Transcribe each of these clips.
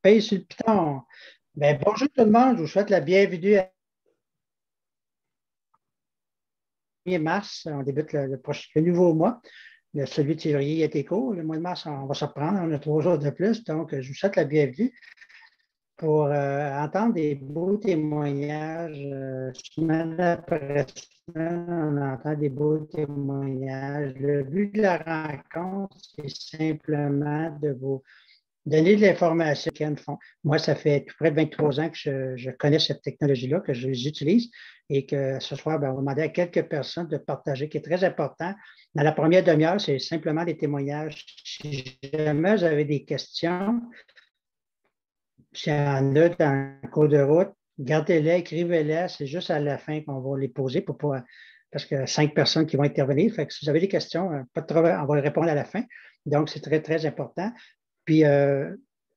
paye sur le piton. Ben, bonjour tout le monde, je vous souhaite la bienvenue à mars. On débute le nouveau mois. Celui de février a été court. Le mois de mars, on va se reprendre. On a 3 jours de plus. Donc, je vous souhaite la bienvenue pour entendre des beaux témoignages. Semaine après semaine, on entend des beaux témoignages. Le but de la rencontre, c'est simplement de vous donner de l'information qu'ils font. Moi, ça fait tout près de 23 ans que je connais cette technologie-là, que je les utilise et que ce soir, ben, on va demander à quelques personnes de partager, qui est très important. Dans la première demi-heure, c'est simplement des témoignages. Si jamais vous avez des questions, s'il y en a dans le cours de route, gardez-les, écrivez-les. C'est juste à la fin qu'on va les poser parce que 5 personnes qui vont intervenir. Fait que si vous avez des questions, pas de travail, on va répondre à la fin. Donc, c'est très, très important. Puis,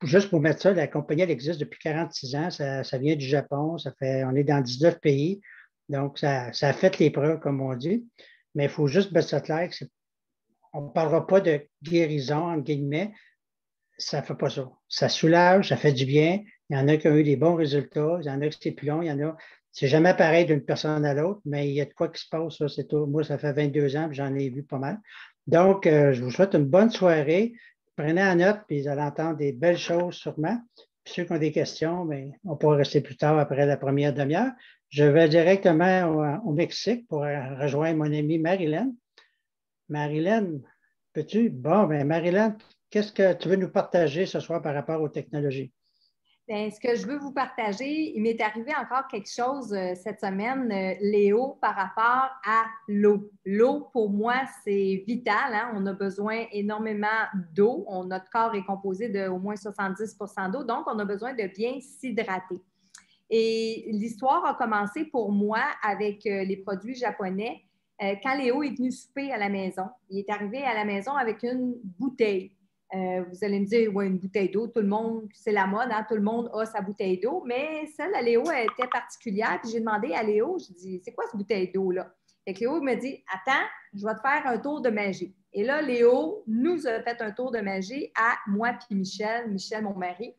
juste pour mettre ça, la compagnie, elle existe depuis 46 ans. Ça vient du Japon. On est dans 19 pays. Donc, ça a fait les preuves, comme on dit. Mais il faut juste mettre ça clair. On ne parlera pas de guérison, entre guillemets. Ça ne fait pas ça. Ça soulage, ça fait du bien. Il y en a qui ont eu des bons résultats. Il y en a qui c'est plus long. Il y en a. C'est jamais pareil d'une personne à l'autre, mais il y a de quoi qui se passe. Ça, c'est tout. Moi, ça fait 22 ans, j'en ai vu pas mal. Donc, je vous souhaite une bonne soirée. Prenez en note, puis vous allez entendre des belles choses sûrement. Puis ceux qui ont des questions, bien, on pourra rester plus tard après la première demi-heure. Je vais directement au Mexique pour rejoindre mon amie Marilyn. Marilyn, peux-tu? Bon, bien, Marilyn, qu'est-ce que tu veux nous partager ce soir par rapport aux technologies? Bien, ce que je veux vous partager, il m'est arrivé encore quelque chose cette semaine, Léo, par rapport à l'eau. L'eau, pour moi, c'est vital. Hein? On a besoin énormément d'eau. Notre corps est composé d'au moins 70 d'eau, donc on a besoin de bien s'hydrater. Et l'histoire a commencé pour moi avec les produits japonais. Quand Léo est venu souper à la maison, il est arrivé à la maison avec une bouteille. Vous allez me dire, ouais, une bouteille d'eau, tout le monde, c'est la mode, hein, tout le monde a sa bouteille d'eau, mais celle à Léo, elle était particulière. Puis j'ai demandé à Léo, je dis, c'est quoi cette bouteille d'eau-là? Et Léo me dit, attends, je vais te faire un tour de magie. Et là, Léo nous a fait un tour de magie à moi puis Michel, mon mari.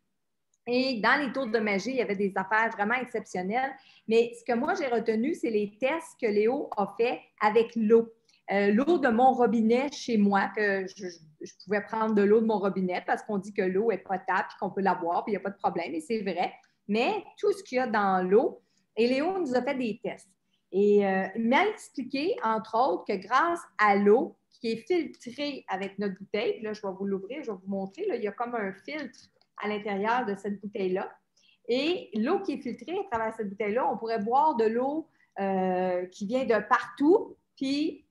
Et dans les tours de magie, il y avait des affaires vraiment exceptionnelles. Mais ce que moi, j'ai retenu, c'est les tests que Léo a fait avec l'eau. L'eau de mon robinet chez moi, que je pouvais prendre de l'eau de mon robinet parce qu'on dit que l'eau est potable et qu'on peut la boire, puis il n'y a pas de problème, et c'est vrai. Mais tout ce qu'il y a dans l'eau, et Léo nous a fait des tests. Et il m'a expliqué, entre autres, que grâce à l'eau qui est filtrée avec notre bouteille, là, je vais vous l'ouvrir, je vais vous montrer, là, il y a comme un filtre à l'intérieur de cette bouteille-là. Et l'eau qui est filtrée à travers cette bouteille-là, on pourrait boire de l'eau qui vient de partout, puis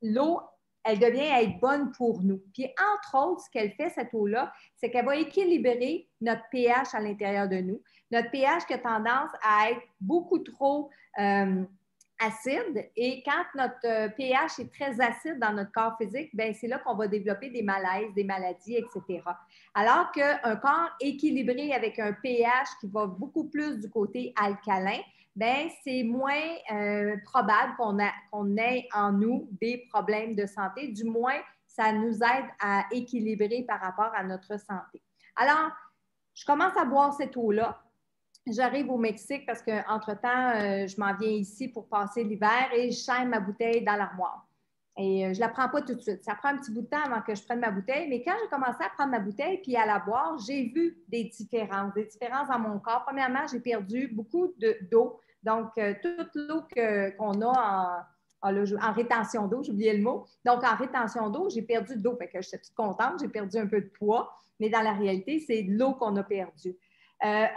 l'eau, elle devient être bonne pour nous. Puis, entre autres, ce qu'elle fait, cette eau-là, c'est qu'elle va équilibrer notre pH à l'intérieur de nous. Notre pH qui a tendance à être beaucoup trop acide. Et quand notre pH est très acide dans notre corps physique, bien, c'est là qu'on va développer des malaises, des maladies, etc. Alors qu'un corps équilibré avec un pH qui va beaucoup plus du côté alcalin, bien, c'est moins probable qu'on ait en nous des problèmes de santé. Du moins, ça nous aide à équilibrer par rapport à notre santé. Alors, je commence à boire cette eau-là. J'arrive au Mexique parce qu'entre-temps, je m'en viens ici pour passer l'hiver et je chaîne ma bouteille dans l'armoire. Et je ne la prends pas tout de suite. Ça prend un petit bout de temps avant que je prenne ma bouteille. Mais quand j'ai commencé à prendre ma bouteille puis à la boire, j'ai vu des différences dans mon corps. Premièrement, j'ai perdu beaucoup d'eau. Donc, toute l'eau qu'on a en rétention d'eau, j'ai oublié le mot. Donc, en rétention d'eau, j'ai perdu de l'eau. Fait que je suis toute contente, j'ai perdu un peu de poids. Mais dans la réalité, c'est de l'eau qu'on a perdue.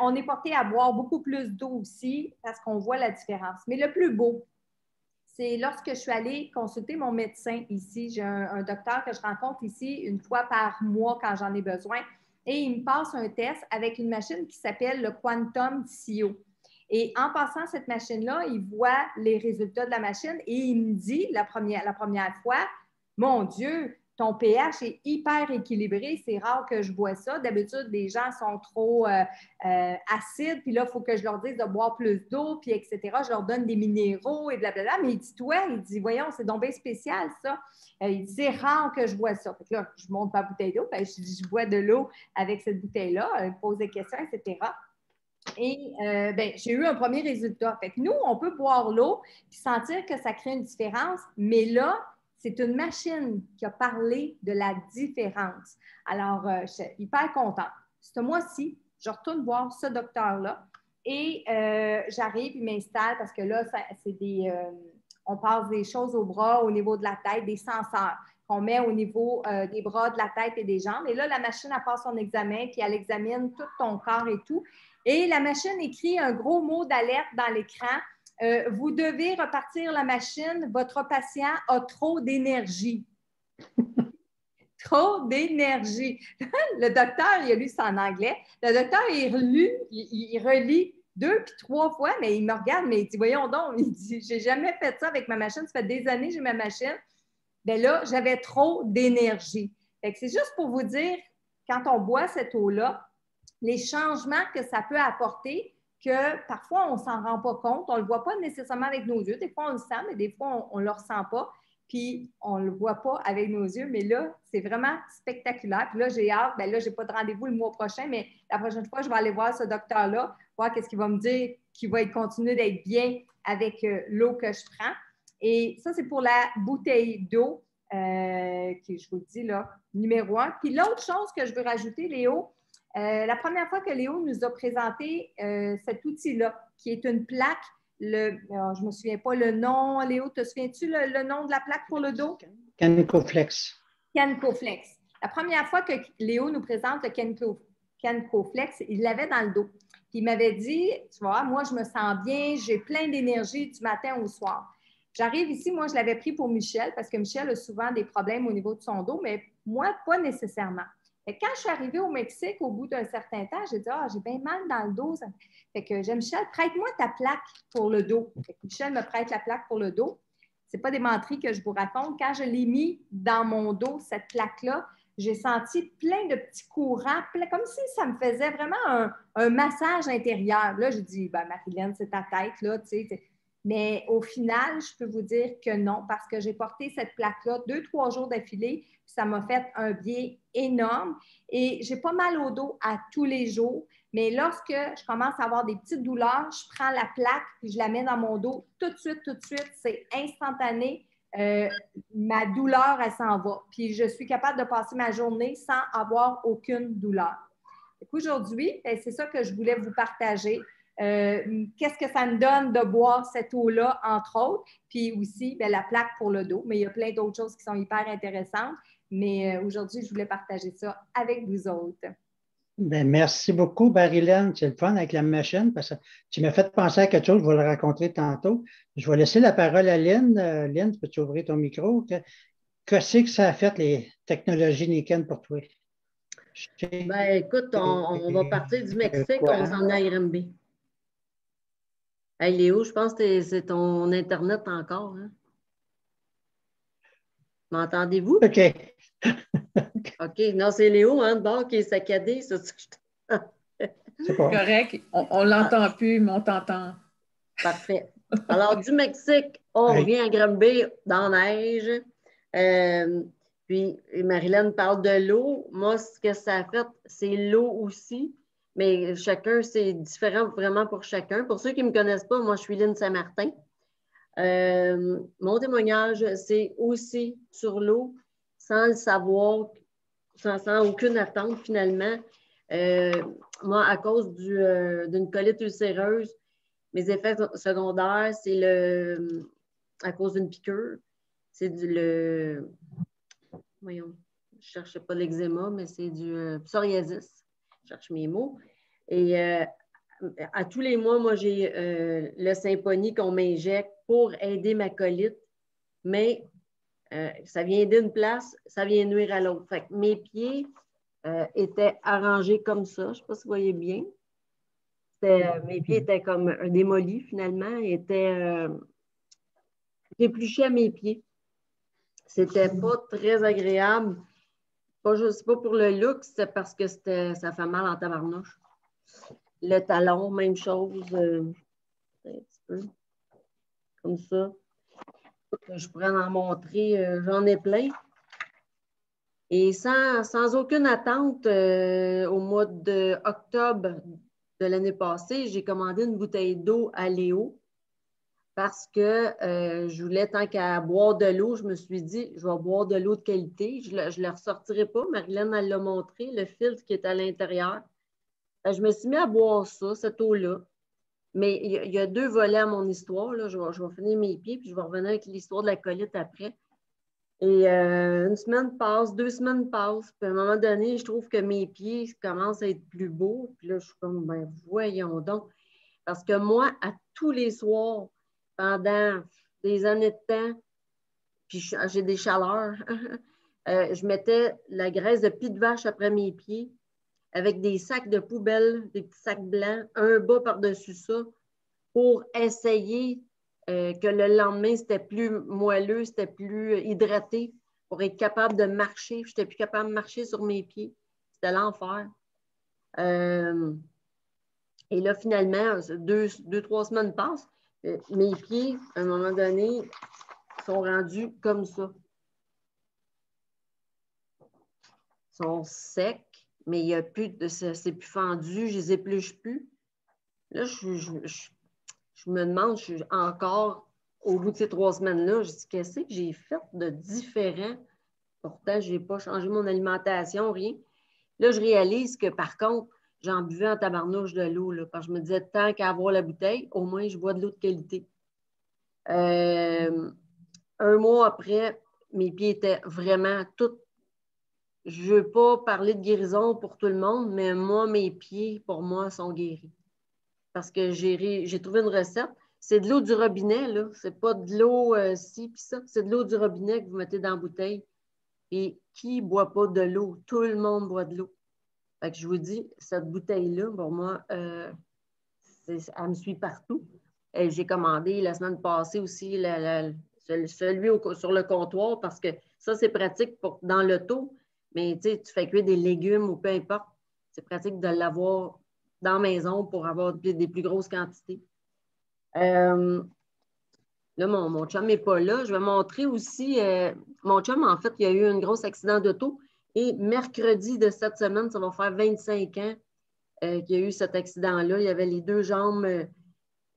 On est porté à boire beaucoup plus d'eau aussi parce qu'on voit la différence. Mais le plus beau, c'est lorsque je suis allée consulter mon médecin ici. J'ai un docteur que je rencontre ici une fois par mois quand j'en ai besoin. Et il me passe un test avec une machine qui s'appelle le Quantum CO. Et en passant cette machine-là, il voit les résultats de la machine et il me dit la première fois, mon Dieu, ton pH est hyper équilibré. C'est rare que je vois ça. D'habitude, les gens sont trop acides, puis là, il faut que je leur dise de boire plus d'eau, puis etc. Je leur donne des minéraux et blablabla. Mais il dit, toi, il dit, voyons, c'est donc bien spécial, ça. Il dit, c'est rare que je vois ça. Fait que là, je monte ma bouteille d'eau, puis je bois de l'eau avec cette bouteille-là, pose des questions, etc. Et j'ai eu un premier résultat. Fait que nous, on peut boire l'eau et sentir que ça crée une différence, mais là, c'est une machine qui a parlé de la différence. Alors, je suis hyper contente. Ce mois-ci, je retourne voir ce docteur-là et j'arrive, il m'installe parce que là, on passe des choses au bras, au niveau de la tête, des senseurs qu'on met au niveau des bras, de la tête et des jambes. Et là, la machine, elle passe son examen, puis elle examine tout ton corps et tout. Et la machine écrit un gros mot d'alerte dans l'écran. Vous devez repartir la machine. Votre patient a trop d'énergie. Trop d'énergie. Le docteur, il a lu ça en anglais. Le docteur, il relit 2 puis 3 fois, mais il me regarde, mais il dit, voyons donc, il dit, j'ai jamais fait ça avec ma machine. Ça fait des années que j'ai ma machine. Bien là, j'avais trop d'énergie. C'est juste pour vous dire, quand on boit cette eau-là, les changements que ça peut apporter, que parfois on ne s'en rend pas compte, on ne le voit pas nécessairement avec nos yeux. Des fois, on le sent, mais des fois, on ne le ressent pas. Puis, on ne le voit pas avec nos yeux. Mais là, c'est vraiment spectaculaire. Puis là, j'ai hâte. Bien là, je n'ai pas de rendez-vous le mois prochain, mais la prochaine fois, je vais aller voir ce docteur-là, voir qu'est-ce qu'il va me dire, qu'il va continuer d'être bien avec l'eau que je prends. Et ça, c'est pour la bouteille d'eau, qui, je vous le dis, là, numéro 1. Puis l'autre chose que je veux rajouter, Léo, la première fois que Léo nous a présenté cet outil-là, qui est une plaque, je ne me souviens pas le nom, Léo, te souviens-tu le nom de la plaque pour le dos? Cancoflex. Cancoflex. La première fois que Léo nous présente le Cancoflex, il l'avait dans le dos. Puis il m'avait dit, tu vois, moi, je me sens bien, j'ai plein d'énergie du matin au soir. J'arrive ici, moi, je l'avais pris pour Michel, parce que Michel a souvent des problèmes au niveau de son dos, mais moi, pas nécessairement. Et quand je suis arrivée au Mexique, au bout d'un certain temps, j'ai dit, j'ai bien mal dans le dos. Fait que j'ai Michel, prête-moi ta plaque pour le dos. Fait que Michel me prête la plaque pour le dos. Ce n'est pas des menteries que je vous raconte. Quand je l'ai mis dans mon dos, cette plaque-là, j'ai senti plein de petits courants, comme si ça me faisait vraiment un massage intérieur. Là, j'ai dit, Marilyn, c'est ta tête, là, tu sais. Mais au final, je peux vous dire que non, parce que j'ai porté cette plaque-là 2-3 jours d'affilée, puis ça m'a fait un bien énorme. Et j'ai pas mal au dos à tous les jours, mais lorsque je commence à avoir des petites douleurs, je prends la plaque puis je la mets dans mon dos tout de suite, c'est instantané. Ma douleur, elle s'en va. Puis je suis capable de passer ma journée sans avoir aucune douleur. Aujourd'hui, c'est ça que je voulais vous partager. Qu'est-ce que ça me donne de boire cette eau-là, entre autres, puis aussi la plaque pour le dos. Mais il y a plein d'autres choses qui sont hyper intéressantes. Mais aujourd'hui, je voulais partager ça avec vous autres. Bien, merci beaucoup, Marilyn. C'est le fun avec la machine parce que tu m'as fait penser à quelque chose, je vais le raconter tantôt. Je vais laisser la parole à Lynn. Lynn, peux-tu ouvrir ton micro? Qu'est-ce que ça a fait, les technologies Niken, pour toi? Écoute, on va partir du Mexique, on s'en a à Granby. Hey Léo, je pense que c'est ton Internet encore. Hein? M'entendez-vous? OK. OK. Non, c'est Léo, hein, de bord qui est saccadé. Ça, c'est correct. On ne l'entend plus, mais on t'entend. Parfait. Alors, du Mexique, on revient à Granby dans la neige. Puis, Marilyn parle de l'eau. Moi, ce que ça a fait, c'est l'eau aussi. Mais chacun, c'est différent vraiment pour chacun. Pour ceux qui ne me connaissent pas, moi, je suis Lynn Saint-Martin. Mon témoignage, c'est aussi sur l'eau, sans le savoir, sans aucune attente finalement. Moi, à cause d'une colite ulcéreuse, mes effets secondaires, c'est à cause d'une piqûre. C'est voyons, je ne cherche pas l'eczéma, mais c'est du psoriasis. Je cherche mes mots. Et à tous les mois, moi, j'ai le Symphony qu'on m'injecte pour aider ma colite, mais ça vient d'une place, ça vient nuire à l'autre. Fait que mes pieds étaient arrangés comme ça. Je ne sais pas si vous voyez bien. Mes pieds étaient comme démolis, finalement. J'épluchais à mes pieds. C'était pas très agréable. C'est pas pour le look, c'est parce que ça fait mal en tabarnouche. Le talon, même chose. Un petit peu. Comme ça. Je pourrais en montrer. J'en ai plein. Et sans aucune attente, au mois d'octobre de l'année passée, j'ai commandé une bouteille d'eau à Léo parce que je voulais, tant qu'à boire de l'eau, je me suis dit, je vais boire de l'eau de qualité. Je ne la ressortirai pas. Marilyn, elle l'a montré, le filtre qui est à l'intérieur. Je me suis mis à boire ça, cette eau-là. Mais il y a 2 volets à mon histoire. Là. Je vais finir mes pieds, puis je vais revenir avec l'histoire de la colite après. Et une semaine passe, 2 semaines passent, puis à un moment donné, je trouve que mes pieds commencent à être plus beaux. Puis là, je suis comme, ben voyons donc. Parce que moi, à tous les soirs, pendant des années de temps, puis j'ai des chaleurs, je mettais la graisse de pied de vache après mes pieds avec des sacs de poubelle, des petits sacs blancs, un bas par-dessus ça, pour essayer que le lendemain, c'était plus moelleux, c'était plus hydraté, pour être capable de marcher. Je n'étais plus capable de marcher sur mes pieds. C'était l'enfer. Et là, finalement, 2-3 semaines passent. Mes pieds, à un moment donné, sont rendus comme ça. Ils sont secs, mais il n'y a plus de. C'est plus fendu, je les épluche plus. Là, je me demande, je suis encore au bout de ces 3 semaines-là, je dis, qu'est-ce que j'ai fait de différent? Pourtant, je n'ai pas changé mon alimentation, rien. Là, je réalise que, par contre, j'en buvais en tabarnouche de l'eau, là, parce que je me disais, tant qu'à avoir la bouteille, au moins, je bois de l'eau de qualité. Un mois après, mes pieds étaient vraiment tout. Je ne veux pas parler de guérison pour tout le monde, mais moi, mes pieds, pour moi, sont guéris. Parce que j'ai trouvé une recette. C'est de l'eau du robinet, là. C'est pas de l'eau ci puis ça. C'est de l'eau du robinet que vous mettez dans la bouteille. Et qui ne boit pas de l'eau? Tout le monde boit de l'eau. Fait que je vous dis, cette bouteille-là, pour moi, elle me suit partout. J'ai commandé la semaine passée aussi celui sur le comptoir parce que ça, c'est pratique dans l'auto. Mais tu fais cuire des légumes ou peu importe. C'est pratique de l'avoir dans la maison pour avoir des plus grosses quantités. Là, mon chum n'est pas là. Je vais montrer aussi, mon chum, en fait, il a eu un gros accident d'auto et mercredi de cette semaine, ça va faire 25 ans qu'il y a eu cet accident-là. Il avait les 2 jambes,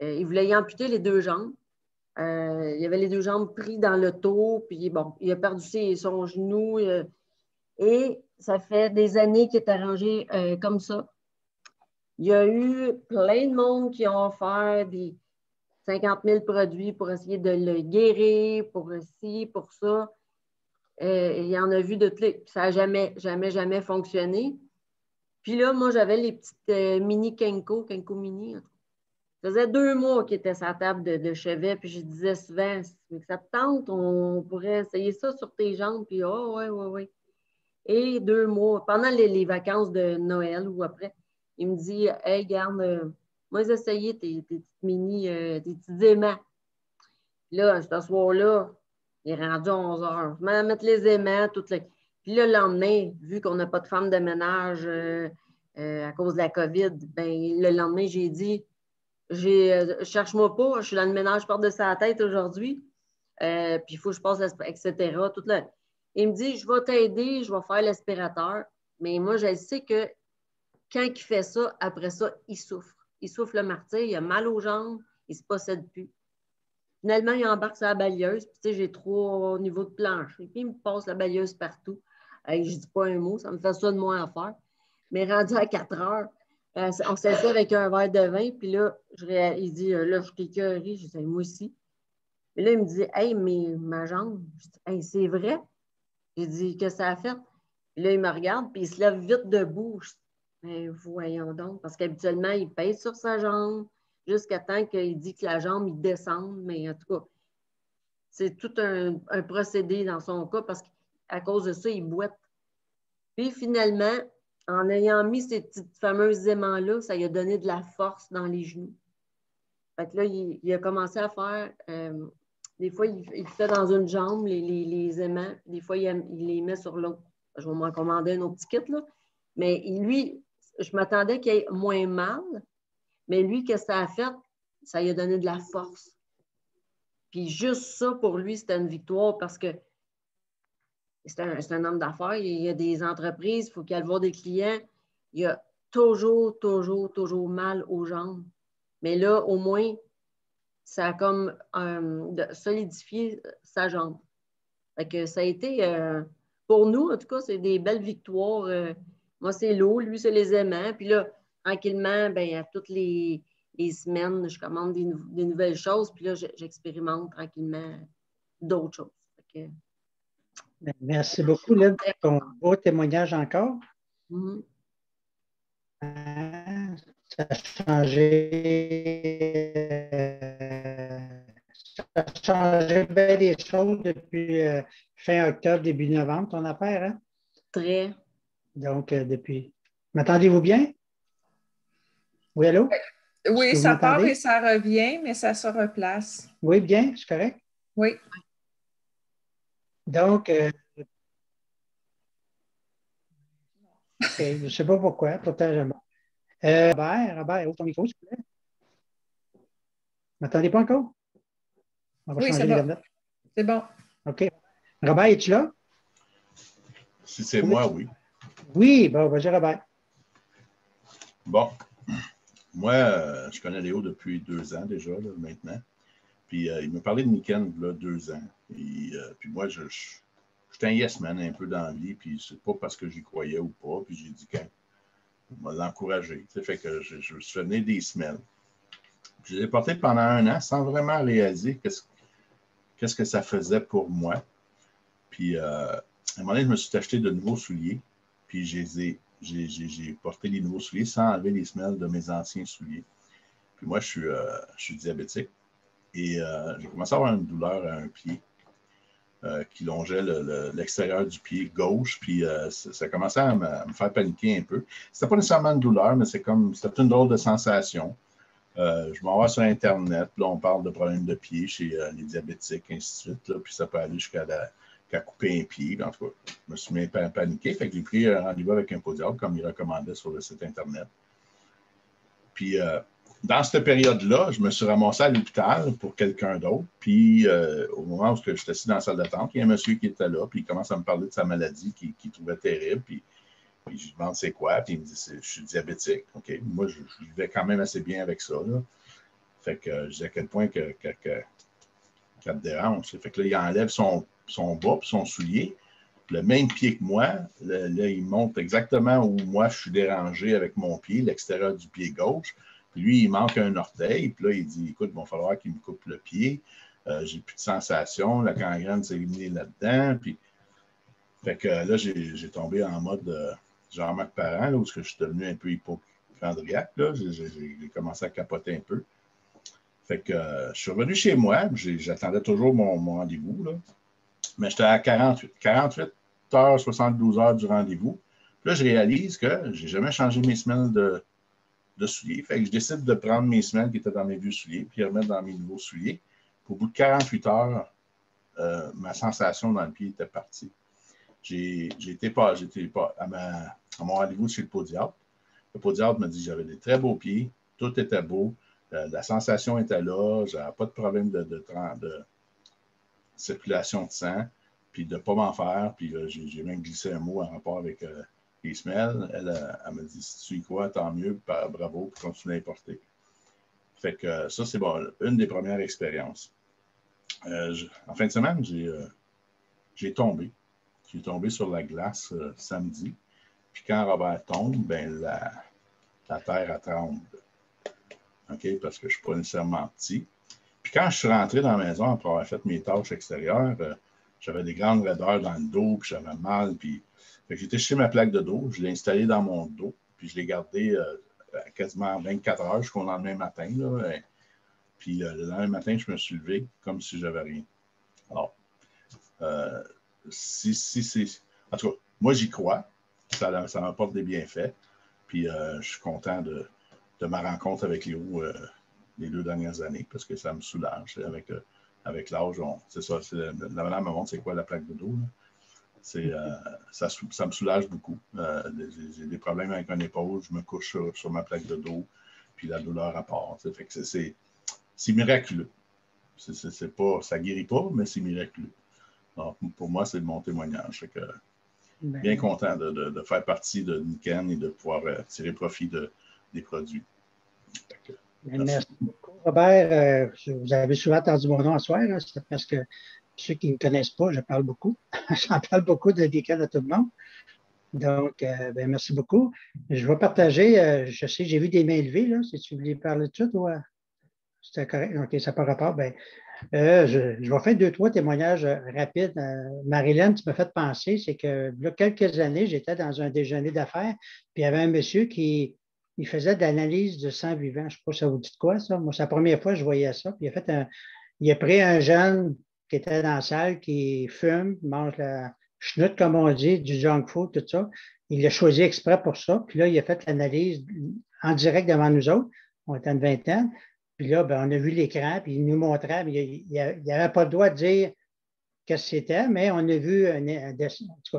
il voulait y amputer les 2 jambes. Il avait les 2 jambes prises dans l'auto, puis bon, il a perdu son genou et ça fait des années qu'il est arrangé comme ça. Il y a eu plein de monde qui ont offert des 50 000 produits pour essayer de le guérir, pour ci, pour ça. Il y en a vu de tous les. Ça n'a jamais fonctionné. Puis là, moi, j'avais les petites mini Kenko mini. Ça faisait 2 mois qu'il était sur la table de chevet, puis je disais souvent, si ça te tente, on pourrait essayer ça sur tes jambes, puis oui. Et 2 mois, pendant les vacances de Noël ou après, il me dit, hey, garde, moi, j'ai essayé tes petites mini, tes petits aimants. Là, ce soir-là, il est rendu 11 heures. Je vais mettre les aimants, toutes les. Puis là, le lendemain, vu qu'on n'a pas de femme de ménage à cause de la COVID, ben, le lendemain, j'ai dit, cherche-moi pas, je suis dans le ménage par-dessus la tête aujourd'hui, puis il faut que je passe, etc. Tout là. Il me dit, je vais t'aider, je vais faire l'aspirateur, mais moi, je sais que quand il fait ça, après ça, il souffre. Il souffre le martyr, il a mal aux jambes, il ne se possède plus. Finalement, il embarque sur la balieuse, puis tu sais, j'ai 3 niveaux de plancher, puis il me passe la balieuse partout. Je ne dis pas un mot, ça me fait ça de moins à faire. Mais rendu à 4 heures, on s'assied avec un verre de vin, puis là, il dit, là, je suis écœurée. Je dis, moi aussi. Et là, il me dit, hey, mais ma jambe, je dis, hey, c'est vrai? J'ai dit, qu'est-ce que ça a fait? Puis là, il me regarde, puis il se lève vite debout. Je dis, ben, voyons donc, parce qu'habituellement, il pèse sur sa jambe jusqu'à temps qu'il dit que la jambe, il descende. Mais en tout cas, c'est tout un procédé dans son cas, parce qu'à cause de ça, il boite. Puis finalement, en ayant mis ces petites fameuses aimants-là, ça lui a donné de la force dans les genoux. Fait que là, il a commencé à faire Des fois, il fait dans une jambe les aimants. Des fois, il les met sur l'autre. Je vais m'en commander un autre petit kit, là. Mais lui, je m'attendais qu'il ait moins mal. Mais lui, qu'est-ce que ça a fait? Ça lui a donné de la force. Puis juste ça, pour lui, c'était une victoire parce que c'est un homme d'affaires. Il y a des entreprises, il faut qu'il aille voir des clients. Il a toujours mal aux jambes. Mais là, au moins, ça a comme solidifié sa jambe. Fait que ça a été, pour nous, en tout cas, c'est des belles victoires. Moi, c'est l'eau, lui, c'est les aimants. Puis là, tranquillement, ben, à toutes les semaines, je commande des nouvelles choses. Puis là, j'expérimente tranquillement d'autres choses. Fait que, merci beaucoup, Lynn, pour ton beau témoignage encore. mm-hmm. Ça a changé bien des choses depuis fin octobre, début novembre, ton affaire, hein? Très. Donc, depuis. M'entendez-vous bien? Oui, allô? Oui, Est-ce que vous ça part m'entendez? et ça revient, mais ça se replace. Oui, bien, c'est correct? Oui. Donc, je ne sais pas pourquoi, pourtant j'aime. Robert, ouvre ton micro, s'il vous plaît. Vous m'entendez pas encore? On va Oui, changer c'est les bon. lunettes. C'est bon. OK. Robert, es-tu là? Si c'est moi, oui. Oui, bon, vas-y, Robert. Bon, moi, je connais Léo depuis 2 ans déjà, là, maintenant. Puis il m'a parlé de Niken, là, 2 ans. Et, puis moi, je suis un yes man un peu dans la vie, puis c'est pas parce que j'y croyais ou pas. Puis j'ai dit qu'on m'a l'encouragé. Fait que je me suis fait venir des semelles. Puis je l'ai porté pendant 1 an sans vraiment réaliser qu'est-ce que ça faisait pour moi. Puis à un moment donné, je me suis acheté de nouveaux souliers. Puis j'ai porté les nouveaux souliers sans enlever les semelles de mes anciens souliers. Puis moi, je suis diabétique. Et j'ai commencé à avoir une douleur à un pied qui longeait l'extérieur du pied gauche. Puis ça commençait à me faire paniquer un peu. C'était pas nécessairement une douleur, mais c'était une drôle de sensation. Je m'en vais sur Internet. Là, on parle de problèmes de pied chez les diabétiques, ainsi de suite. Là, puis ça peut aller jusqu'à couper un pied. En tout cas, je me suis mis à paniquer. Fait que j'ai pris un rendez-vous avec un podiatre, comme il recommandait sur le site Internet. Puis, dans cette période-là, je me suis ramassé à l'hôpital pour quelqu'un d'autre. Puis, au moment où j'étais assis dans la salle d'attente, il y a un monsieur qui était là, puis il commence à me parler de sa maladie qu'il trouvait terrible. Puis je lui demande c'est quoi, puis il me dit je suis diabétique. OK. Moi, je vivais quand même assez bien avec ça. Là. Fait que je dis à quel point que ça te dérange. Fait que là, il enlève son bas puis son soulier. Le même pied que moi, là, il monte exactement où moi, je suis dérangé avec mon pied, l'extérieur du pied gauche. Puis lui, il manque un orteil. Puis là, il dit, écoute, il va falloir qu'il me coupe le pied. J'ai plus de sensation. La gangrène s'est éliminée là-dedans. Puis, fait que là, j'ai tombé en mode Jean-Marc Parent, là, où je suis devenu un peu hypochondriaque. J'ai commencé à capoter un peu. Fait que je suis revenu chez moi. J'attendais toujours mon rendez-vous. Là. Mais j'étais à 48 heures, 72 heures du rendez-vous. Puis là, je réalise que je n'ai jamais changé mes semelles de souliers. Fait que je décide de prendre mes semelles qui étaient dans mes vieux souliers puis les remettre dans mes nouveaux souliers. Puis au bout de 48 heures, ma sensation dans le pied était partie. J'étais pas à mon rendez-vous chez le podiatre. Le podiatre m'a dit que j'avais des très beaux pieds, tout était beau, la sensation était là, je n'avais pas de problème de circulation de sang, puis de ne pas m'en faire. Puis j'ai même glissé un mot en rapport avec les semelles. Elle m'a dit si tu y crois, tant mieux, bravo, puis continue à y porter. Fait que ça, c'est bon, une des premières expériences. En fin de semaine, j'ai tombé. J'ai tombé sur la glace samedi. Puis quand Robert tombe, ben la terre elle tremble. OK? Parce que je ne suis pas nécessairement petit. Puis quand je suis rentré dans la maison après avoir fait mes tâches extérieures, j'avais des grandes raideurs dans le dos, puis j'avais mal. Puis j'ai été chercher ma plaque de dos, je l'ai installée dans mon dos, puis je l'ai gardée quasiment 24 heures jusqu'au lendemain matin. Là, puis le lendemain matin, je me suis levé comme si j'avais rien. Alors, en tout cas, moi, j'y crois. Ça m'apporte des bienfaits. Puis je suis content de ma rencontre avec Léo les 2 dernières années parce que ça me soulage avec avec l'âge, c'est ça. La madame me montre c'est quoi la plaque de dos. Ça me soulage beaucoup. J'ai des problèmes avec une épaule, je me couche sur ma plaque de dos, puis la douleur à part. Fait que c'est miraculeux. Ça ne guérit pas, mais c'est miraculeux. Donc, pour moi, c'est mon témoignage. Fait que, bien content de faire partie de Niken et de pouvoir tirer profit des produits. Merci beaucoup, Robert. Vous avez souvent entendu mon nom à soir. Hein, c'est parce que ceux qui ne me connaissent pas, je parle beaucoup. J'en parle beaucoup de Niken à tout le monde. Donc, merci beaucoup. Je vais partager. Je sais, j'ai vu des mains levées. Là, si tu voulais parler de ça, toi, c'était correct. OK, ça n'a pas rapport. Je vais faire 2-3 témoignages rapides. Marilyn, tu m'as fait penser, c'est que là, quelques années, j'étais dans un déjeuner d'affaires, puis il y avait un monsieur qui faisait de l'analyse de sang vivant. Je ne sais pas si ça vous dit de quoi, ça. Moi, c'est la première fois que je voyais ça. Puis il a pris un jeune qui était dans la salle, qui fume, mange la chenoute, comme on dit, du junk food, tout ça. Il l'a choisi exprès pour ça. Puis là, il a fait l'analyse en direct devant nous autres. On était une vingtaine. Puis là, on a vu l'écran, puis il nous montrait, mais il n'avait pas le droit de dire qu'est-ce que c'était, mais on a vu, tu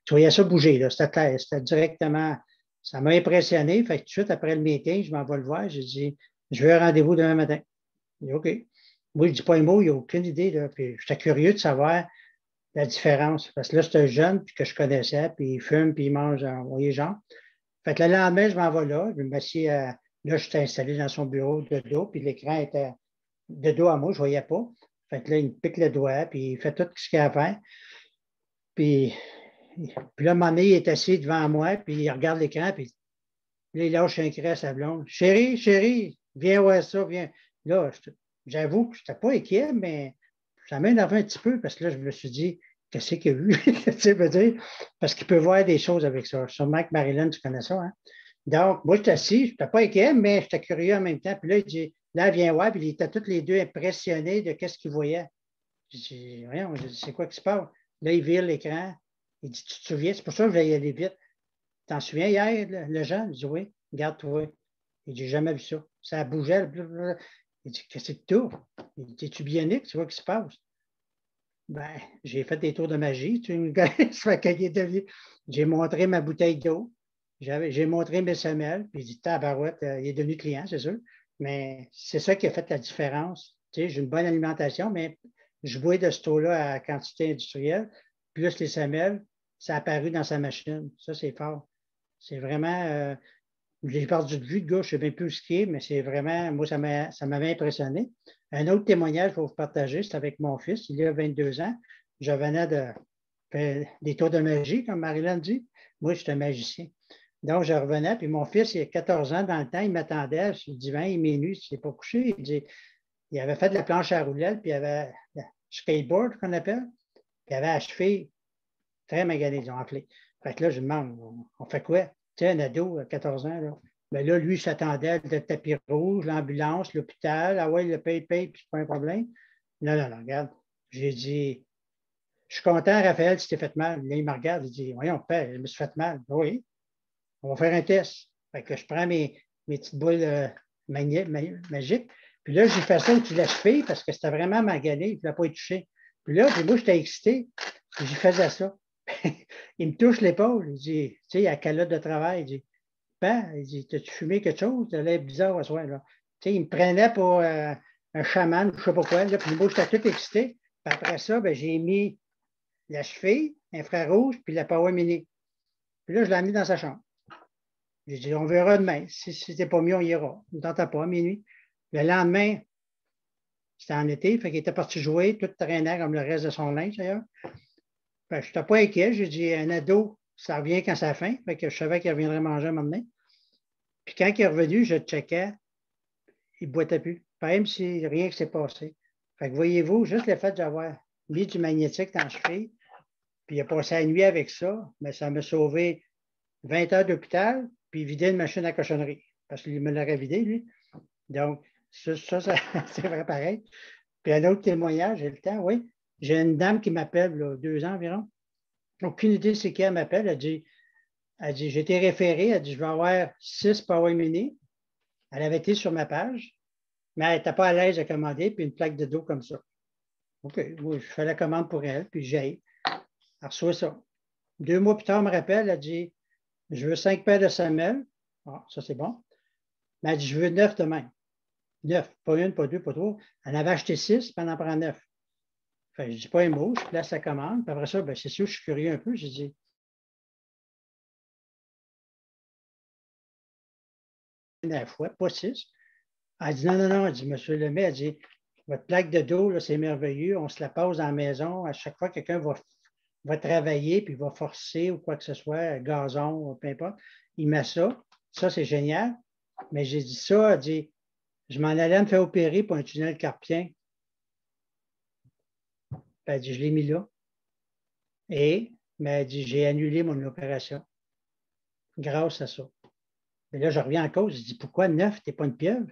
voyais ça bouger, là, c'était clair, c'était directement, ça m'a impressionné. Fait que tout de suite, après le meeting, je m'en vais le voir, j'ai dit, je veux un rendez-vous demain matin. Il dit, OK. Moi, je ne dis pas un mot, il n'y a aucune idée, là, puis j'étais curieux de savoir la différence, parce que là, c'est un jeune puis que je connaissais, puis il fume, puis il mange, vous voyez, genre. Fait que le lendemain, je m'en vais là, je m'assieds là, j'étais installé dans son bureau de dos, puis l'écran était de dos à moi, je ne voyais pas. Fait que là, il me pique le doigt, puis il fait tout ce qu'il a à faire. Puis là, un moment donné, il est assis devant moi, puis il regarde l'écran, puis là, il lâche un cri à sa blonde. Chérie, viens voir ça, viens. Là, j'avoue que je n'étais pas inquiet, mais ça m'a énervé un petit peu, parce que là, je me suis dit, qu'est-ce qu'il a vu? Tu veux dire? Parce qu'il peut voir des choses avec ça. Sûrement que Marilyn, tu connais ça, hein? Donc, moi, j'étais assis, je n'étais pas inquiet, mais j'étais curieux en même temps. Puis là, il dit, là, viens voir, puis ils étaient tous les deux impressionnés de ce qu'ils voyaient. Je dis, voyons, c'est quoi qui se passe? Là, il vire l'écran. Il dit, tu te souviens? C'est pour ça que je vais y aller vite. T'en souviens hier, le jeune? Je dis, oui, regarde-toi. Il dit, j'ai jamais vu ça. Ça bougeait. Blablabla. Il dit, qu'est-ce que c'est tout? Il dit, es-tu bionique? Tu vois ce qui se passe? J'ai fait des tours de magie. Tu me connais? J'ai montré ma bouteille d'eau. J'ai montré mes semelles, puis il dit, tabarouette, il est devenu client, c'est sûr. Mais c'est ça qui a fait la différence. Tu sais, j'ai une bonne alimentation, mais je bois de ce eau-là à quantité industrielle, plus les semelles, ça a apparu dans sa machine. Ça, c'est fort. C'est vraiment, j'ai perdu de vue de gars, je ne sais même plus ce qui est, mais c'est vraiment, moi, ça m'avait impressionné. Un autre témoignage que je vais vous partager, c'est avec mon fils, il a 22 ans. Je venais de faire des tours de magie, comme Marilyn dit. Moi, je suis un magicien. Donc, je revenais, puis mon fils, il a 14 ans dans le temps, il m'attendait sur le divan, il est nu, il ne s'est pas couché. Il avait fait de la planche à roulettes, puis il avait le skateboard qu'on appelle, puis il avait achevé très magané, ils ont appelé. Fait que là, je lui demande, on fait quoi? Tu sais, un ado à 14 ans, là. Mais là, lui, il s'attendait le tapis rouge, l'ambulance, l'hôpital. Ah ouais, le paye, puis c'est pas un problème. Non, regarde. J'ai dit, je suis content, Raphaël, tu t'es fait mal. Là, il me regarde, il dit, voyons, père, je me suis fait mal. Oui. On va faire un test. Fait que je prends mes petites boules magiques. Puis là, j'ai fait ça au-dessus de la cheville parce que c'était vraiment magané. Il ne voulait pas y toucher. Puis là, moi, j'étais excité. Puis j'y faisais ça. Il me touche l'épaule. Il dit, tu sais, il a la calotte de travail. Il dit, il dit, t'as-tu fumé quelque chose? Ça a l'air bizarre à soir, là. Tu sais, il me prenait pour un chaman, je ne sais pas quoi. Là. Puis moi, j'étais tout excité. Puis après ça, j'ai mis la cheville, infrarouge, puis la Power Mini. Puis là, je l'ai amené dans sa chambre. J'ai dit, on verra demain. Si c'était pas mieux, on ira. On ne tentait pas à minuit. Le lendemain, c'était en été, fait qu'il était parti jouer, tout traînait comme le reste de son linge d'ailleurs. Je n'étais pas inquiet. J'ai dit, un ado, ça revient quand ça a faim. Fait que je savais qu'il reviendrait manger un moment donné. Puis quand il est revenu, je checkais, il ne boitait plus. Même si rien ne s'est passé. Fait que voyez-vous, juste le fait d'avoir mis du magnétique dans la cheville, puis il a passé la nuit avec ça, mais ça m'a sauvé 20 heures d'hôpital, puis vider une machine à cochonnerie. Parce qu'il me l'aurait vidé, lui. Donc, ça c'est vrai pareil. Puis un autre témoignage, j'ai le temps, oui. J'ai une dame qui m'appelle, 2 ans environ. Aucune idée c'est qui elle m'appelle. Elle dit, j'ai été référée. Elle dit, je vais avoir 6 Power Mini. Elle avait été sur ma page, mais elle n'était pas à l'aise à commander, puis une plaque de dos comme ça. OK, oui, je fais la commande pour elle, puis j'aille. Elle reçoit ça. 2 mois plus tard, elle me rappelle, elle dit, je veux 5 paires de semelles. Ah, ça, c'est bon. Mais elle dit, je veux 9 de même. 9, pas une, pas deux, pas trois. Elle avait acheté 6, puis elle en prend 9. Fait que je ne dis pas un mot, je place la commande. Puis après ça, ben, c'est sûr, je suis curieux un peu. J'ai dit, la fois, pas 6. Elle dit, non, non, non. Elle dit, monsieur Lemay, elle dit, votre plaque de dos, là, c'est merveilleux. On se la pose dans la maison. À chaque fois, quelqu'un va travailler, puis va forcer ou quoi que ce soit, gazon, peu importe. Il met ça. Ça, c'est génial. Mais j'ai dit ça, elle dit, je m'en allais me faire opérer pour un tunnel carpien. Puis elle dit, je l'ai mis là. Mais elle dit, j'ai annulé mon opération grâce à ça. Et là, je reviens en cause. Je dis, pourquoi 9? Tu n'es pas une pieuvre?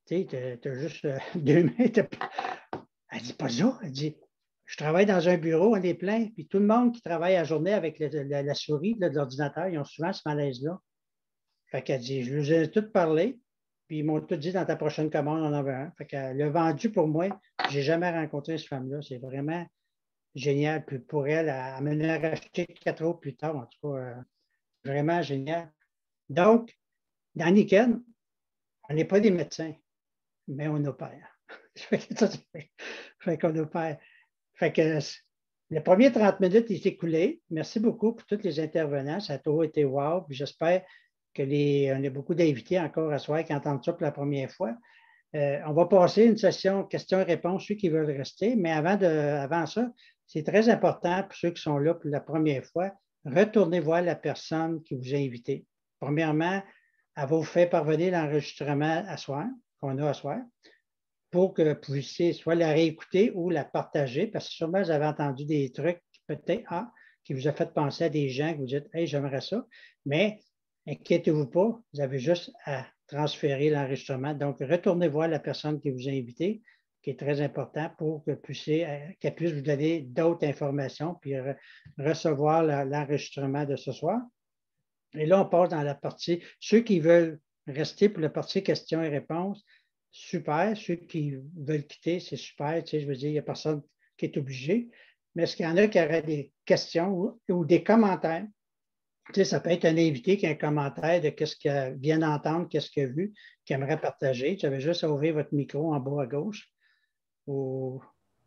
Tu sais, tu as juste 2 mains. Elle dit, pas ça. Elle dit, je travaille dans un bureau, on est plein, puis tout le monde qui travaille la journée avec la souris là, de l'ordinateur, ils ont souvent ce malaise-là. Fait qu'elle dit, je leur ai tout parlé, puis ils m'ont tout dit, dans ta prochaine commande, on en veut un. Fait qu'elle l'a vendu pour moi. Je n'ai jamais rencontré cette femme-là. C'est vraiment génial. Puis pour elle, elle me l'a racheté 4 jours plus tard. En tout cas, vraiment génial. Donc, dans Niken, on n'est pas des médecins, mais on opère. Fait qu'on opère. Fait que les premiers 30 minutes, ils écoulés. Merci beaucoup pour tous les intervenants. Ça a toujours été wow. Puis j'espère qu'on a beaucoup d'invités encore à soir qui entendent ça pour la première fois. On va passer une session questions-réponses, ceux qui veulent rester. Mais avant ça, c'est très important pour ceux qui sont là pour la première fois, retournez voir la personne qui vous a invité. Premièrement, elle va vous faire parvenir l'enregistrement à soir, qu'on a à soir, pour que vous puissiez soit la réécouter ou la partager, parce que sûrement vous avez entendu des trucs peut-être qui vous a fait penser à des gens que vous dites, hey, j'aimerais ça, mais inquiétez-vous pas, vous avez juste à transférer l'enregistrement. Donc, retournez voir la personne qui vous a invité, qui est très important pour qu'elle puisse vous donner d'autres informations, puis recevoir l'enregistrement de ce soir. Et là, on passe dans la partie, ceux qui veulent rester pour la partie questions et réponses, super. Ceux qui veulent quitter, c'est super. Tu sais, je veux dire, il n'y a personne qui est obligé. Mais est-ce qu'il y en a qui auraient des questions ou des commentaires? Tu sais, ça peut être un invité qui a un commentaire de qu'est-ce qu'il vient d'entendre, qu'est-ce qu'il a vu, qu'il aimerait partager. Tu avais juste à ouvrir votre micro en bas à gauche. Ou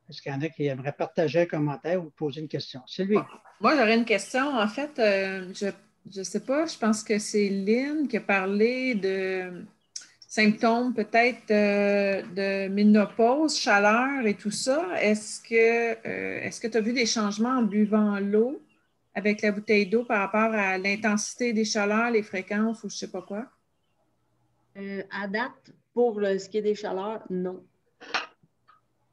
est-ce qu'il y en a qui aimeraient partager un commentaire ou poser une question? Sylvie. Moi, j'aurais une question. En fait, je ne sais pas, je pense que c'est Lynn qui a parlé de symptômes peut-être de ménopause, chaleur et tout ça. Est-ce que tu as vu des changements en buvant l'eau avec la bouteille d'eau par rapport à l'intensité des chaleurs, les fréquences ou je ne sais pas quoi? À date, pour ce qui est des chaleurs, non.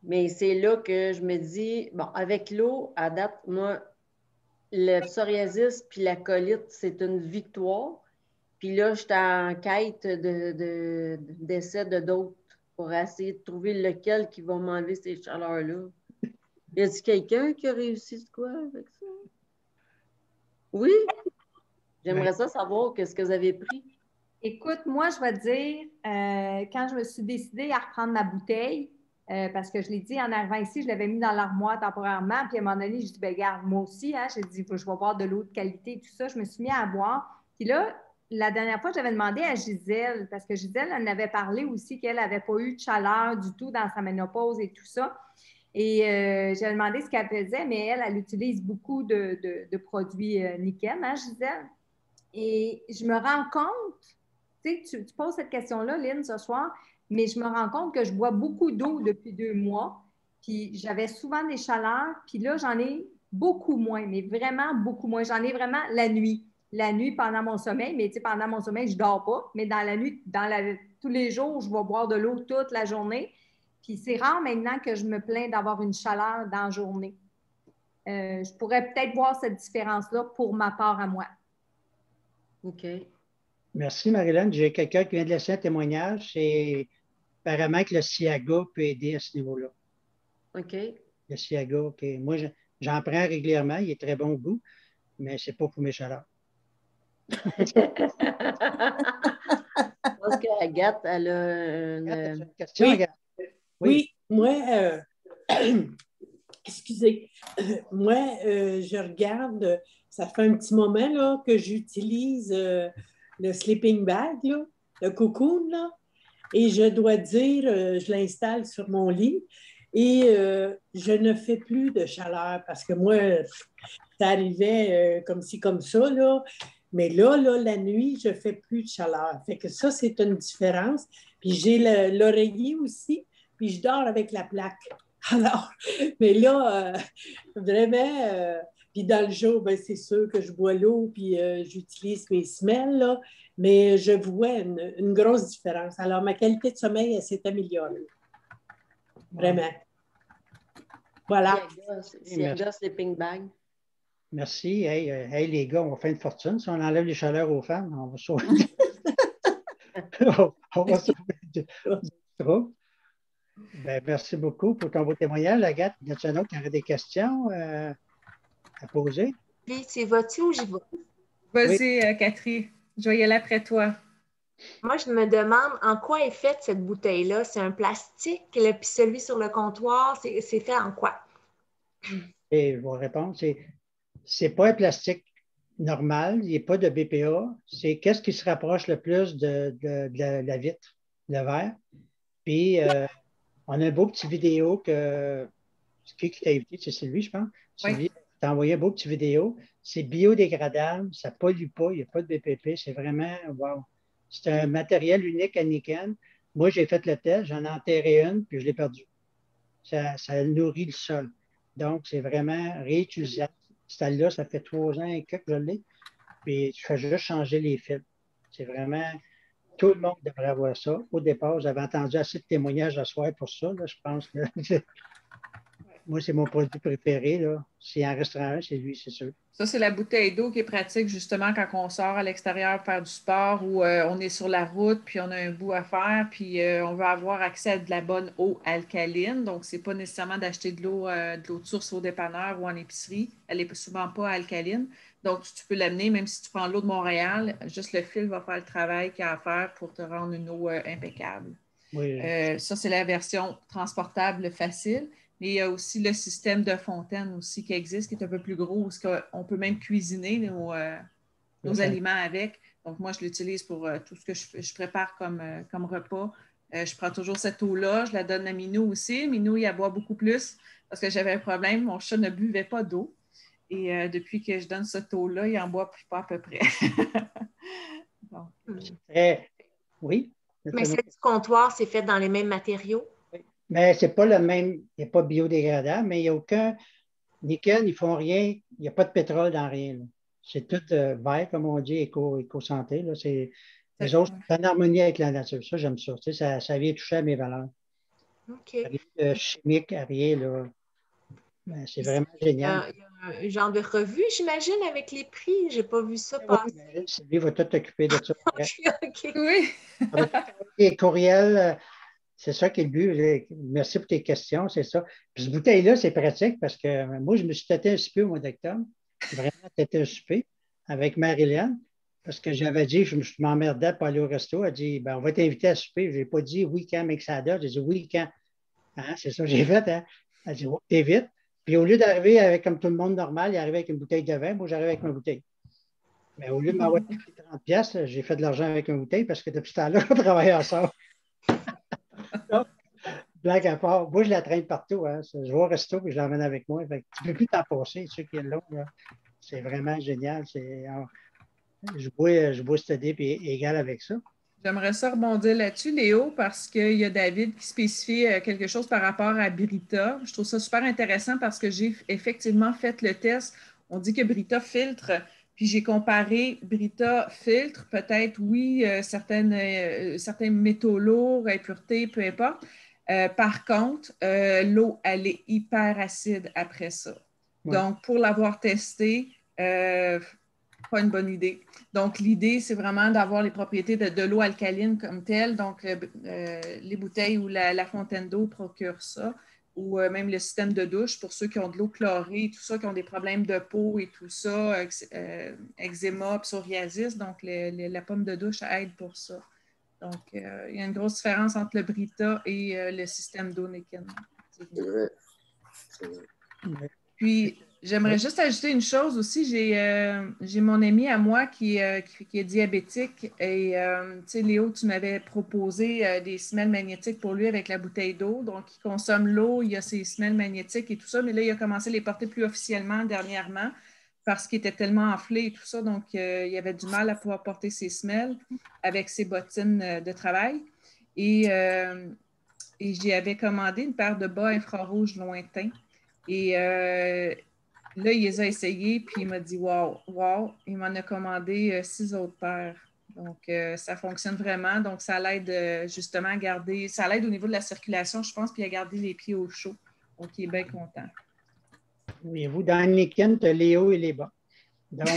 Mais c'est là que je me dis, bon, avec l'eau, à date, moi, le psoriasis puis la colite, c'est une victoire. Puis là, j'étais en quête d'essais de d'autres pour essayer de trouver lequel qui va m'enlever ces chaleurs-là. Y a-t-il quelqu'un qui a réussi de quoi avec ça? Oui? J'aimerais ça savoir qu'est-ce que vous avez pris. Écoute, moi, je vais te dire, quand je me suis décidée à reprendre ma bouteille, parce que je l'ai dit en arrivant ici, je l'avais mis dans l'armoire temporairement, puis à un moment donné, j'ai dit, ben garde, moi aussi, hein, j'ai dit, je vais boire de l'eau de qualité et tout ça. Je me suis mis à boire. Puis là, la dernière fois, j'avais demandé à Gisèle, parce que Gisèle, elle en avait parlé aussi qu'elle n'avait pas eu de chaleur du tout dans sa ménopause et tout ça. Et j'avais demandé ce qu'elle faisait, mais elle utilise beaucoup de produits Niken, hein, Gisèle? Et je me rends compte, tu sais, tu poses cette question-là, Lynn, ce soir, mais je me rends compte que je bois beaucoup d'eau depuis 2 mois, puis j'avais souvent des chaleurs, puis là, j'en ai beaucoup moins, mais vraiment beaucoup moins. J'en ai vraiment la nuit. La nuit pendant mon sommeil, mais tu sais, pendant mon sommeil, je ne dors pas, mais dans la nuit, tous les jours, je vais boire de l'eau toute la journée. Puis c'est rare maintenant que je me plains d'avoir une chaleur dans la journée. Je pourrais peut-être voir cette différence-là pour ma part à moi. OK. Merci, Marilyn. J'ai quelqu'un qui vient de laisser un témoignage. C'est apparemment que le Siaga peut aider à ce niveau-là. OK. Le Siaga, OK. Moi, j'en prends régulièrement. Il est très bon au goût, mais ce n'est pas pour mes chaleurs. Je pense qu'Agathe, elle a une question, oui. Agathe. Oui, moi, excusez, moi, je regarde, ça fait un petit moment là, que j'utilise le sleeping bag, là, le cocoon, là, et je dois dire, je l'installe sur mon lit et je ne fais plus de chaleur parce que moi, ça arrivait comme ci, comme ça, là. Mais là, la nuit, je ne fais plus de chaleur. Fait que ça, c'est une différence. Puis j'ai l'oreiller aussi, puis je dors avec la plaque. Alors, mais là, vraiment, puis dans le jour, ben, c'est sûr que je bois l'eau, puis j'utilise mes semelles, là, mais je vois une grosse différence. Alors, ma qualité de sommeil, elle s'est améliorée. Vraiment. Voilà. Siaga Sleeping Bag. Merci. Hey, hey, les gars, on fait une fortune. Si on enlève les chaleurs aux femmes, on va sauver, on va sauver du trouble. Ben, merci beaucoup pour ton beau témoignage. Agathe, y a-t-il un autre qui aurait des questions à poser? Puis, tu vas-tu ou j'y vais? Vas-y, Catherine, je vais y aller après toi. Moi, je me demande en quoi est faite cette bouteille-là. C'est un plastique, puis celui sur le comptoir, c'est fait en quoi? Et je vais répondre, c'est pas un plastique normal, il n'y a pas de BPA. C'est qu'est-ce qui se rapproche le plus de la vitre, le verre. Puis, on a un beau petit vidéo que qui t'a invité, c'est Sylvie, je pense. Oui. Sylvie t'a envoyé un beau petit vidéo. C'est biodégradable, ça ne pollue pas, il n'y a pas de BPP. C'est vraiment, wow. C'est un matériel unique à Nikon. Moi, j'ai fait le test, j'en ai enterré une, puis je l'ai perdu. Ça nourrit le sol. Donc, c'est vraiment réutilisable. Celle-là, ça fait 3 ans et quelques que je l'ai. Puis, je fais juste changer les fils. C'est vraiment, tout le monde devrait avoir ça. Au départ, j'avais entendu assez de témoignages à soir pour ça. Là, je pense que moi, c'est mon produit préféré. Là. S'il en restera un, c'est lui, c'est sûr. Ça, c'est la bouteille d'eau qui est pratique justement quand on sort à l'extérieur faire du sport ou on est sur la route puis on a un bout à faire puis on veut avoir accès à de la bonne eau alcaline. Donc, ce n'est pas nécessairement d'acheter de l'eau de source au dépanneur ou en épicerie. Elle n'est souvent pas alcaline. Donc, tu peux l'amener, même si tu prends l'eau de Montréal, juste le fil va faire le travail qu'il y a à faire pour te rendre une eau impeccable. Oui. Ça, c'est la version transportable facile. Mais il y a aussi le système de fontaine aussi qui existe, qui est un peu plus gros, où on peut même cuisiner nos aliments avec. Donc, moi, je l'utilise pour tout ce que je prépare comme repas. Je prends toujours cette eau-là, je la donne à Minou aussi. Minou, il en boit beaucoup plus parce que j'avais un problème. Mon chat ne buvait pas d'eau. Et depuis que je donne cette eau-là, il en boit pas à peu près. Donc, oui. Mais celle du comptoir, c'est fait dans les mêmes matériaux? Mais c'est pas le même, il n'y a pas biodégradable, mais il n'y a aucun. Nikon, ils ne font rien, il n'y a pas de pétrole dans rien. C'est tout vert, comme on dit, éco-santé. Les autres sont en harmonie avec la nature. Ça, j'aime ça. Tu sais, ça vient toucher à mes valeurs. OK. Rien de chimique, rien. Là. C'est vraiment génial. Il y a un genre de revue, j'imagine, avec les prix. Je n'ai pas vu ça passer. Oui, Sylvie va tout t'occuper de ça. OK. oui. Les courriels. C'est ça qui est le but. Merci pour tes questions, c'est ça. Puis cette bouteille-là, c'est pratique parce que moi, je me suis tâté un souper au mois d'octobre. Vraiment tâté un souper avec Marilyn parce que j'avais dit, je m'emmerdais pour aller au resto. Elle dit, ben, on va t'inviter à souper. Je n'ai pas dit oui quand, mais que ça donne. J'ai dit oui quand. Hein, c'est ça que j'ai fait. Hein? Elle dit, oh, t'es vite. Puis au lieu d'arriver avec comme tout le monde normal, il arrivait avec une bouteille de vin. Moi, j'arrivais avec ma bouteille. Mais au lieu de m'avoir pris 30 pièces, j'ai fait de l'argent avec une bouteille parce que depuis ce temps-là, on travaille ensemble. Blague à part, moi je la traîne partout. Hein. Je vais au resto et je l'emmène avec moi. Fait que tu ne peux plus t'en passer, ceux qui est là. C'est vraiment génial. Je bois cette idée et égal avec ça. J'aimerais ça rebondir là-dessus, Léo, parce qu'il y a David qui spécifie quelque chose par rapport à Brita. Je trouve ça super intéressant parce que j'ai effectivement fait le test. On dit que Brita filtre, puis j'ai comparé Brita filtre, peut-être, oui, certains métaux lourds, impuretés, peu importe. Par contre, l'eau, elle est hyper acide après ça. Ouais. Donc, pour l'avoir testé, pas une bonne idée. Donc, l'idée, c'est vraiment d'avoir les propriétés de l'eau alcaline comme telle. Donc, les bouteilles ou la fontaine d'eau procurent ça, ou même le système de douche pour ceux qui ont de l'eau chlorée, tout ça, qui ont des problèmes de peau et tout ça, eczéma, psoriasis. Donc, la pomme de douche aide pour ça. Donc, il y a une grosse différence entre le Brita et le système d'eau Nikon. Puis, j'aimerais juste ajouter une chose aussi. J'ai mon ami à moi qui est diabétique. Et, tu sais, Léo, tu m'avais proposé des semelles magnétiques pour lui avec la bouteille d'eau. Donc, il consomme l'eau, il a ses semelles magnétiques et tout ça. Mais là, il a commencé à les porter plus officiellement dernièrement parce qu'il était tellement enflé et tout ça. Donc, il avait du mal à pouvoir porter ses semelles avec ses bottines de travail. Et j'y avais commandé une paire de bas infrarouges lointains. Et là, il les a essayés, puis il m'a dit wow, wow. Il m'en a commandé 6 autres paires. Donc, ça fonctionne vraiment. Donc, ça l'aide justement à garder, ça l'aide au niveau de la circulation, je pense, puis à garder les pieds au chaud. Donc, il est bien content. Oui, vous, dans Anakin, tu as les hauts et les bas. Donc,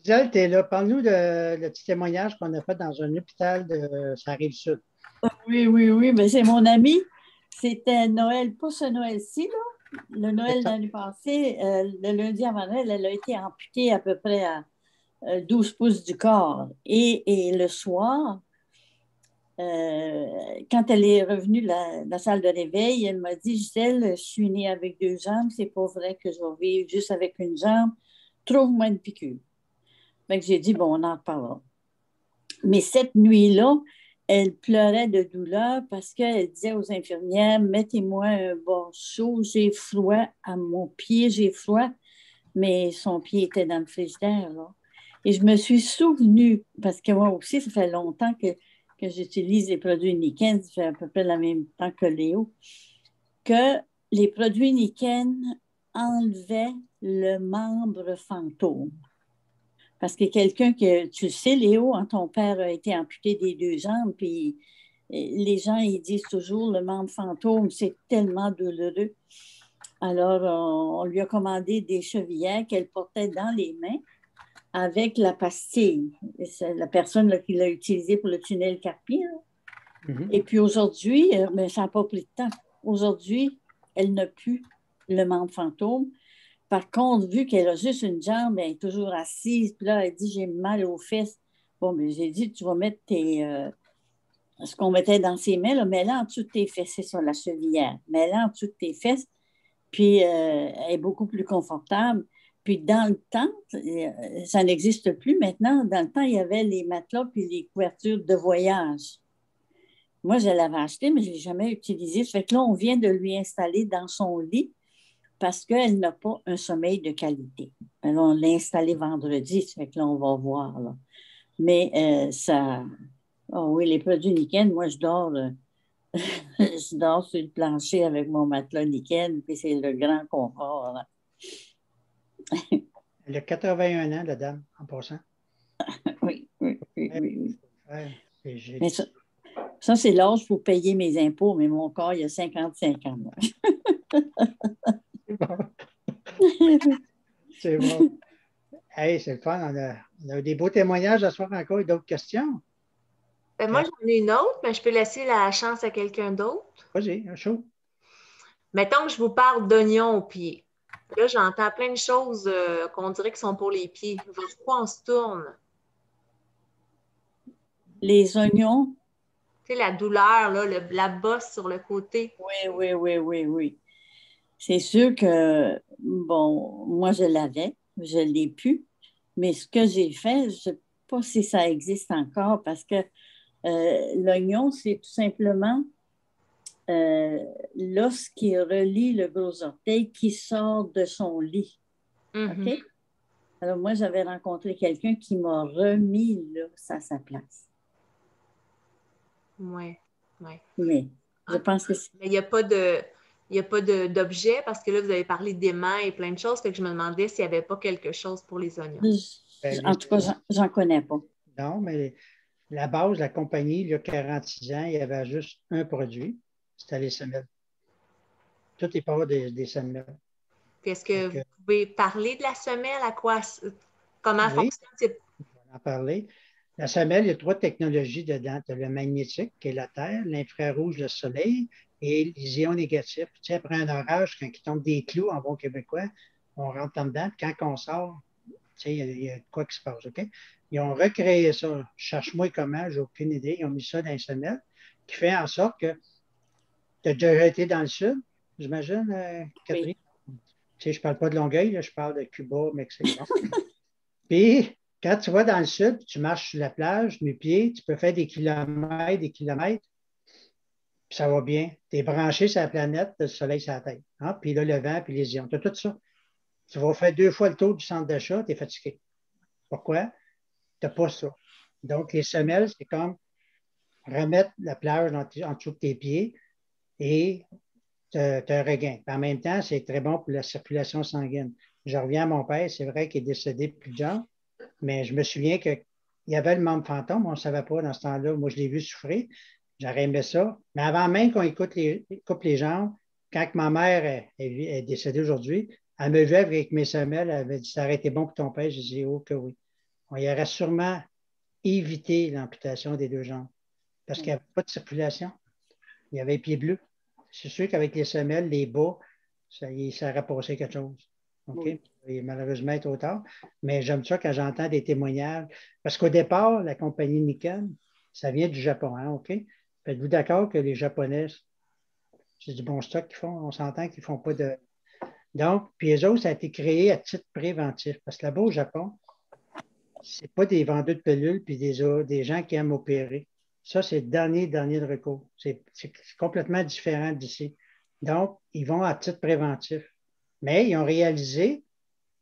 Gisèle, tu es là. Parle-nous le petit témoignage qu'on a fait dans un hôpital de ça Rive-Sud. Oui, oui, oui, mais c'est mon ami. C'était Noël, pas ce Noël-ci, là. Le Noël de l'année passée, le lundi avant Noël, elle a été amputée à peu près à 12 pouces du corps. Et le soir, quand elle est revenue de la salle de réveil, elle m'a dit, Gisèle, je suis née avec 2 jambes, c'est pas vrai que je vais vivre juste avec une jambe. Trouve-moi une piqûre. Donc, j'ai dit, bon, on en reparlera. Mais cette nuit-là, elle pleurait de douleur parce qu'elle disait aux infirmières, mettez-moi un bord chaud, j'ai froid à mon pied, j'ai froid. Mais son pied était dans le frigidaire, là. Et je me suis souvenue, parce que moi aussi, ça fait longtemps que j'utilise les produits Niken, ça fait à peu près le même temps que Léo, que les produits Niken enlevaient le membre fantôme. Parce que quelqu'un que, tu sais, Léo, hein, ton père a été amputé des 2 jambes, puis les gens, ils disent toujours le membre fantôme, c'est tellement douloureux. Alors, on lui a commandé des chevillères qu'elle portait dans les mains avec la pastille. Et c'est la personne là, qui l'a utilisée pour le tunnel carpien. Et puis aujourd'hui, mais ça n'a pas pris de temps. Aujourd'hui, elle n'a plus le membre fantôme. Par contre, vu qu'elle a juste une jambe, elle est toujours assise. Puis là, elle dit, j'ai mal aux fesses. Bon, mais j'ai dit, tu vas mettre ce qu'on mettait dans ses mains, là, mets-la en dessous de tes fesses, c'est sur la chevillère. Mets-la en dessous de tes fesses. Puis, elle est beaucoup plus confortable. Puis, dans le temps, ça n'existe plus maintenant. Dans le temps, il y avait les matelas puis les couvertures de voyage. Moi, je l'avais acheté, mais je ne l'ai jamais utilisé. Ça fait que là, on vient de lui installer dans son lit parce qu'elle n'a pas un sommeil de qualité. Alors, on l'a installé vendredi, ça fait que là, on va voir. Là. Mais ça... Oh oui, les produits Niken, moi, je dors... je dors sur le plancher avec mon matelas Niken, puis c'est le grand confort. Là. Elle a 81 ans, la dame, en passant. Oui. C'est mais ça c'est l'âge pour payer mes impôts, mais mon corps, il y a 55 ans. C'est bon. C'est bon. Hey, c'est le fun. On a des beaux témoignages à soir encore et d'autres questions. Moi, j'en ai une autre, mais je peux laisser la chance à quelqu'un d'autre. Vas-y, un show. Mettons que je vous parle d'oignons aux pieds. Là, j'entends plein de choses qu'on dirait qui sont pour les pieds. Vers quoi on se tourne? Les oignons? Tu sais, la douleur, là, la bosse sur le côté. Oui. C'est sûr que, bon, moi, je l'avais, je ne l'ai plus, mais ce que j'ai fait, je ne sais pas si ça existe encore, parce que l'oignon, c'est tout simplement l'os qui relie le gros orteil qui sort de son lit. Mm-hmm. OK? Alors, moi, j'avais rencontré quelqu'un qui m'a remis l'os à sa place. Oui. Mais je pense que c'est... Mais il n'y a pas d'objet, parce que là, vous avez parlé d'aimants et plein de choses, fait que je me demandais s'il n'y avait pas quelque chose pour les oignons. En tout cas, j'en connais pas. Non, mais la base, la compagnie, il y a 46 ans, il y avait juste un produit, c'était les semelles. Tout est pas des semelles. Puis est-ce que vous pouvez parler de la semelle, comment fonctionne? On va en parler. La semelle, il y a 3 technologies dedans. Tu as le magnétique, qui est la Terre, l'infrarouge, le soleil, et les ions négatifs. Tu sais, après un orage, quand il tombe des clous en bon québécois, on rentre en dedans, puis quand on sort, tu sais, il y a quoi qui se passe, OK? Il Ils ont recréé ça. Cherche-moi comment, j'ai aucune idée. Ils ont mis ça dans les semelles, qui fait en sorte que tu as déjà été dans le sud, j'imagine, Catherine? Oui. Tu sais, je ne parle pas de Longueuil, là, je parle de Cuba, Mexique. Bon. Puis, quand tu vas dans le sud, tu marches sur la plage, nu-pieds, tu peux faire des kilomètres, puis ça va bien. Tu es branché sur la planète, tu as le soleil sur la tête. Hein? Puis là, le vent, puis les ions. Tu as tout ça. Tu vas faire 2 fois le tour du centre d'achat, tu es fatigué. Pourquoi? Tu n'as pas ça. Donc, les semelles, c'est comme remettre la plage en dessous de tes pieds et tu as un regain. Puis en même temps, c'est très bon pour la circulation sanguine. Je reviens à mon père, c'est vrai qu'il est décédé plus jeune, mais je me souviens qu'il y avait le membre fantôme, on ne savait pas dans ce temps-là. Moi, je l'ai vu souffrir. J'aurais aimé ça. Mais avant même qu'on coupe les jambes, quand ma mère est décédée aujourd'hui, elle me vu avec mes semelles, elle avait dit ça aurait été bon pour ton père. J'ai dit oh que oui. On y aurait sûrement évité l'amputation des 2 jambes parce qu'il n'y avait pas de circulation. Il y avait les pieds bleus. C'est sûr qu'avec les semelles, les bas, ça aurait passé quelque chose. OK? Oui. Et malheureusement, il est trop tard. Mais j'aime ça quand j'entends des témoignages. Parce qu'au départ, la compagnie Nikon, ça vient du Japon, hein, OK? Êtes-vous d'accord que les Japonais, c'est du bon stock qu'ils font? On s'entend qu'ils ne font pas de. Donc, puis les autres, ça a été créé à titre préventif. Parce que là-bas, au Japon, ce n'est pas des vendeurs de pilules puis des gens qui aiment opérer. Ça, c'est le dernier de recours. C'est complètement différent d'ici. Donc, ils vont à titre préventif. Mais ils ont réalisé,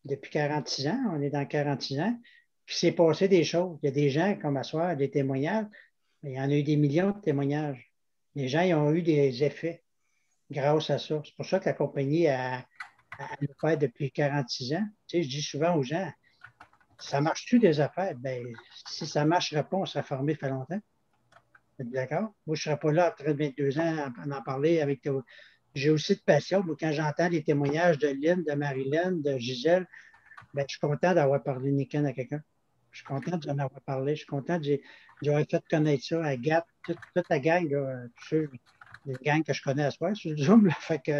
depuis 46 ans, on est dans 46 ans, qu'il s'est passé des choses. Il y a des gens, comme à soir, des témoignages, mais il y en a eu des millions de témoignages. Les gens, ils ont eu des effets grâce à ça. C'est pour ça que la compagnie a le fait depuis 46 ans. Tu sais, je dis souvent aux gens, ça marche-tu des affaires? Bien, si ça ne marcherait pas, on serait formé il fait longtemps. Vous êtes d'accord? Moi, je ne serais pas là après 22 ans à en parler avec toi. J'ai aussi de passion. Moi, quand j'entends les témoignages de Lynn, de Marilyn, de Gisèle, ben, je suis content d'avoir parlé de Nikon à quelqu'un. Je suis content d'en avoir parlé. Je suis content d'avoir fait connaître ça à Gap, toute la gang, là, les gangs que je connais à soi sur le Zoom. Là, fait que,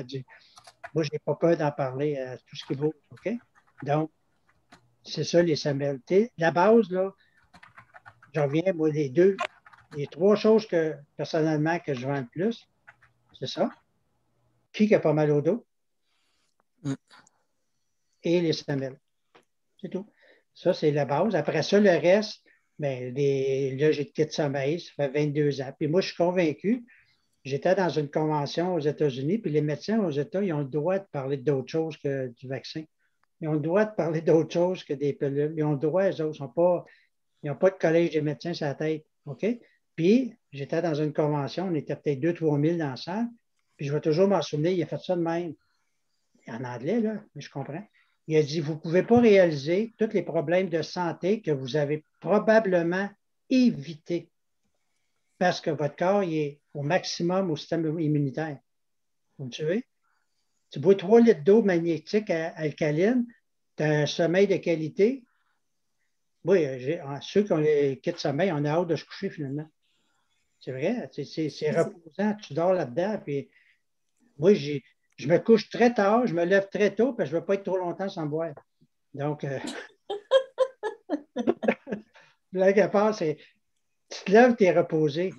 moi, je n'ai pas peur d'en parler à tout ce qui vaut. OK? Donc, c'est ça, les semelles. La base, là, j'en reviens, moi, les 3 choses que, personnellement, que je vends le plus, c'est ça. Qui a pas mal au dos? Et les semelles. C'est tout. Ça, c'est la base. Après ça, le reste, bien, là, j'ai quitté de sommeil, ça fait 22 ans. Puis moi, je suis convaincu, j'étais dans une convention aux États-Unis, puis les médecins aux États, ils ont le droit de parler d'autre chose que du vaccin. Ils ont le droit de parler d'autre chose que des pilules. Ils ont le droit, eux autres, ils n'ont pas de collège des médecins sur la tête. OK? Puis, j'étais dans une convention, on était peut-être 2-3 000 dans la salle, puis je vais toujours m'en souvenir, il a fait ça de même. En anglais, là, mais je comprends. Il a dit, vous ne pouvez pas réaliser tous les problèmes de santé que vous avez probablement évités parce que votre corps il est au maximum au système immunitaire. Vous me suivez? Tu bois 3 litres d'eau magnétique alcaline, tu as un sommeil de qualité. Oui, ceux qui ont les kits de sommeil, on a hâte de se coucher finalement. C'est vrai, c'est reposant, tu dors là-dedans. Puis moi, je me couche très tard, je me lève très tôt, parce que je ne veux pas être trop longtemps sans boire. Donc, blague à part, c'est tu te lèves, tu es reposé.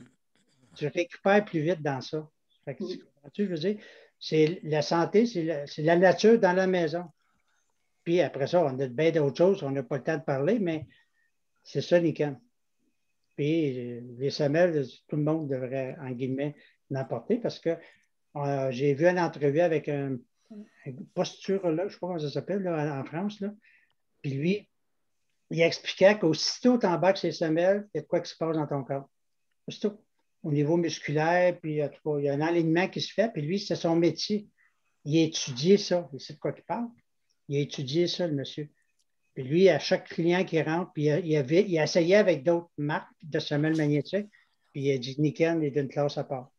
Tu récupères plus vite dans ça. Fait que, tu veux dire, c'est la santé, c'est la nature dans la maison. Puis après ça, on a bien d'autres choses, on n'a pas le temps de parler, mais c'est ça, Nikon. Puis les semelles, tout le monde devrait, en guillemets, en porter parce que j'ai vu une entrevue avec un posturologue, je ne sais pas comment ça s'appelle là, en France. Là. Puis lui, il expliquait qu'aussitôt tu embarques ces semelles, il y a de quoi qui se passe dans ton corps. Aussitôt, au niveau musculaire, puis en tout cas, il y a un alignement qui se fait, puis lui, c'est son métier. Il a étudié ça. Il sait de quoi il parle. Il a étudié ça, le monsieur. Puis lui, à chaque client qui rentre, puis il a essayé avec d'autres marques de semelles magnétiques, puis il a dit Nikon est d'une classe à part.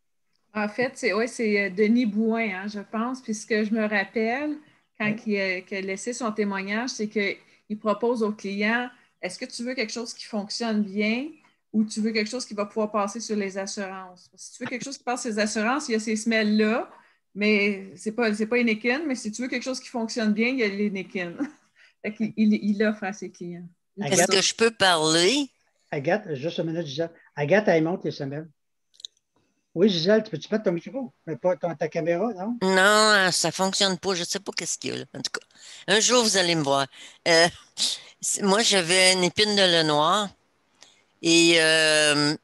En fait, c'est Denis Bouin, hein, je pense. Puis ce que je me rappelle, quand il a laissé son témoignage, c'est qu'il propose aux clients, est-ce que tu veux quelque chose qui fonctionne bien ou tu veux quelque chose qui va pouvoir passer sur les assurances? Si tu veux quelque chose qui passe sur les assurances, il y a ces semelles-là, mais c'est pas une Nikon, mais si tu veux quelque chose qui fonctionne bien, il y a les Nikon. Il offre à ses clients. Agathe, Est-ce que je peux parler? Agathe, juste une minute, Gisèle. Agathe, elle monte les semelles. Oui, Gisèle, tu peux-tu mettre ton micro? Mais pas ta caméra, non? Non, ça ne fonctionne pas. Je ne sais pas qu'est-ce qu'il y a là. En tout cas, un jour, vous allez me voir. Euh, moi, j'avais une épine de le noir et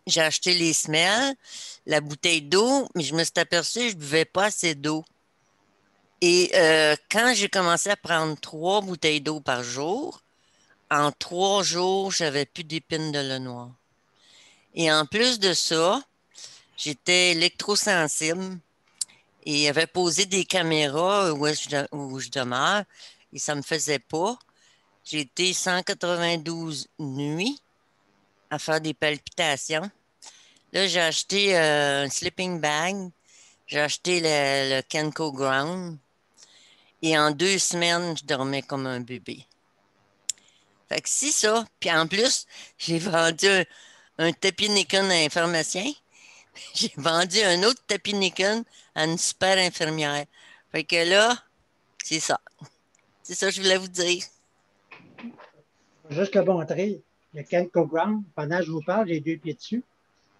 j'ai acheté les semelles, la bouteille d'eau, mais je me suis aperçue que je ne buvais pas assez d'eau. Et quand j'ai commencé à prendre 3 bouteilles d'eau par jour, en 3 jours, j'avais plus d'épines de le noir. Et en plus de ça, j'étais électrosensible et avait posé des caméras où je demeure et ça ne me faisait pas. J'ai été 192 nuits à faire des palpitations. Là, j'ai acheté un sleeping bag, j'ai acheté le Kenko Ground et en 2 semaines, je dormais comme un bébé. Fait que c'est ça. Puis en plus, j'ai vendu un tapis Nikon à un pharmacien. J'ai vendu un autre tapis Nikon à une super infirmière. Fait que là, c'est ça. C'est ça que je voulais vous dire. Juste le montrer. Le Kenko Ground, pendant que je vous parle, j'ai 2 pieds dessus.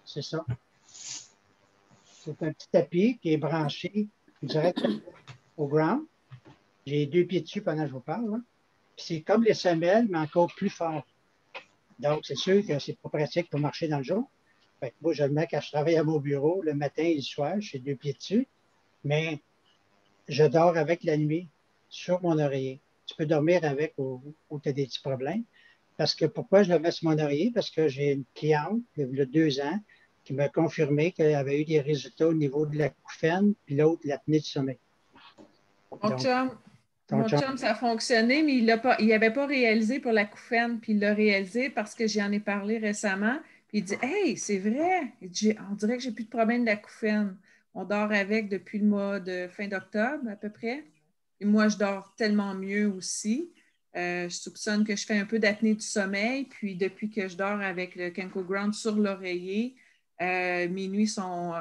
C'est ça. C'est un petit tapis qui est branché directement au ground. J'ai 2 pieds dessus pendant que je vous parle. Là. Puis c'est comme les semelles, mais encore plus fort. Donc, c'est sûr que c'est pas pratique pour marcher dans le jour. Fait que moi, je le mets quand je travaille à mon bureau, le matin et le soir, j'ai 2 pieds dessus. Mais je dors avec la nuit sur mon oreiller. Tu peux dormir avec où tu as des petits problèmes. Parce que pourquoi je le mets sur mon oreiller? Parce que j'ai une cliente, il y a 2 ans, qui m'a confirmé qu'elle avait eu des résultats au niveau de l'acouphène, puis l'autre, l'apnée du sommeil. Mon Donc, chum, mon chum, ça a fonctionné, mais il n'avait pas réalisé pour l'acouphène, puis il l'a réalisé parce que j'en ai parlé récemment. Puis il dit Hey, c'est vrai! Il dit, on dirait que j'ai plus de problème d'acouphène. On dort avec depuis le mois de fin d'octobre à peu près. Et moi, je dors tellement mieux aussi. Je soupçonne que je fais un peu d'apnée du sommeil. Puis depuis que je dors avec le Kenko Ground sur l'oreiller, mes nuits sont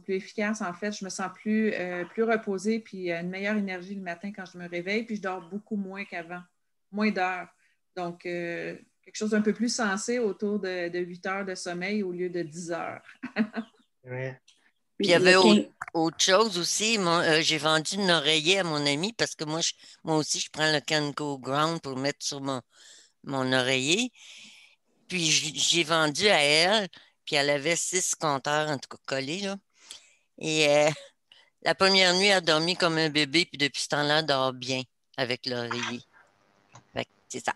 plus efficaces. En fait, je me sens plus reposée puis une meilleure énergie le matin quand je me réveille. Puis je dors beaucoup moins qu'avant, moins d'heures. Donc, quelque chose d'un peu plus sensé autour de 8 heures de sommeil au lieu de 10 heures. ouais. Puis il y avait autre chose aussi. J'ai vendu une oreiller à mon ami parce que moi aussi, je prends le Kenko Ground pour le mettre sur mon oreiller. Puis j'ai vendu à elle, puis elle avait 6 compteurs, en tout cas collés, là. Et la première nuit, elle a dormi comme un bébé, puis depuis ce temps-là, elle dort bien avec l'oreiller. Fait que c'est ça.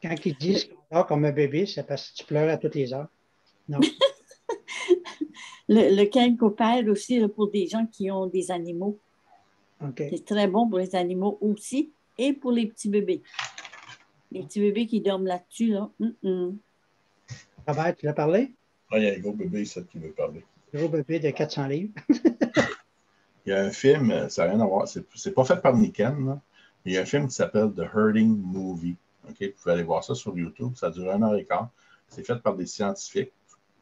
Quand ils disent qu'on dort comme un bébé, c'est parce que tu pleures à toutes les heures. Non. Le Kenko Pad aussi, là, pour des gens qui ont des animaux. OK. C'est très bon pour les animaux aussi et pour les petits bébés. Les petits bébés qui dorment là-dessus, là. Robert, tu l'as parlé? Ah, il y a un gros bébé, ça, qui veut parler. Un gros bébé de 400 livres. Il y a un film, ça n'a rien à voir, c'est pas fait par Niken, là. Il y a un film qui s'appelle The Hurting Movie. Okay? Vous pouvez aller voir ça sur YouTube, ça dure 1h15. C'est fait par des scientifiques.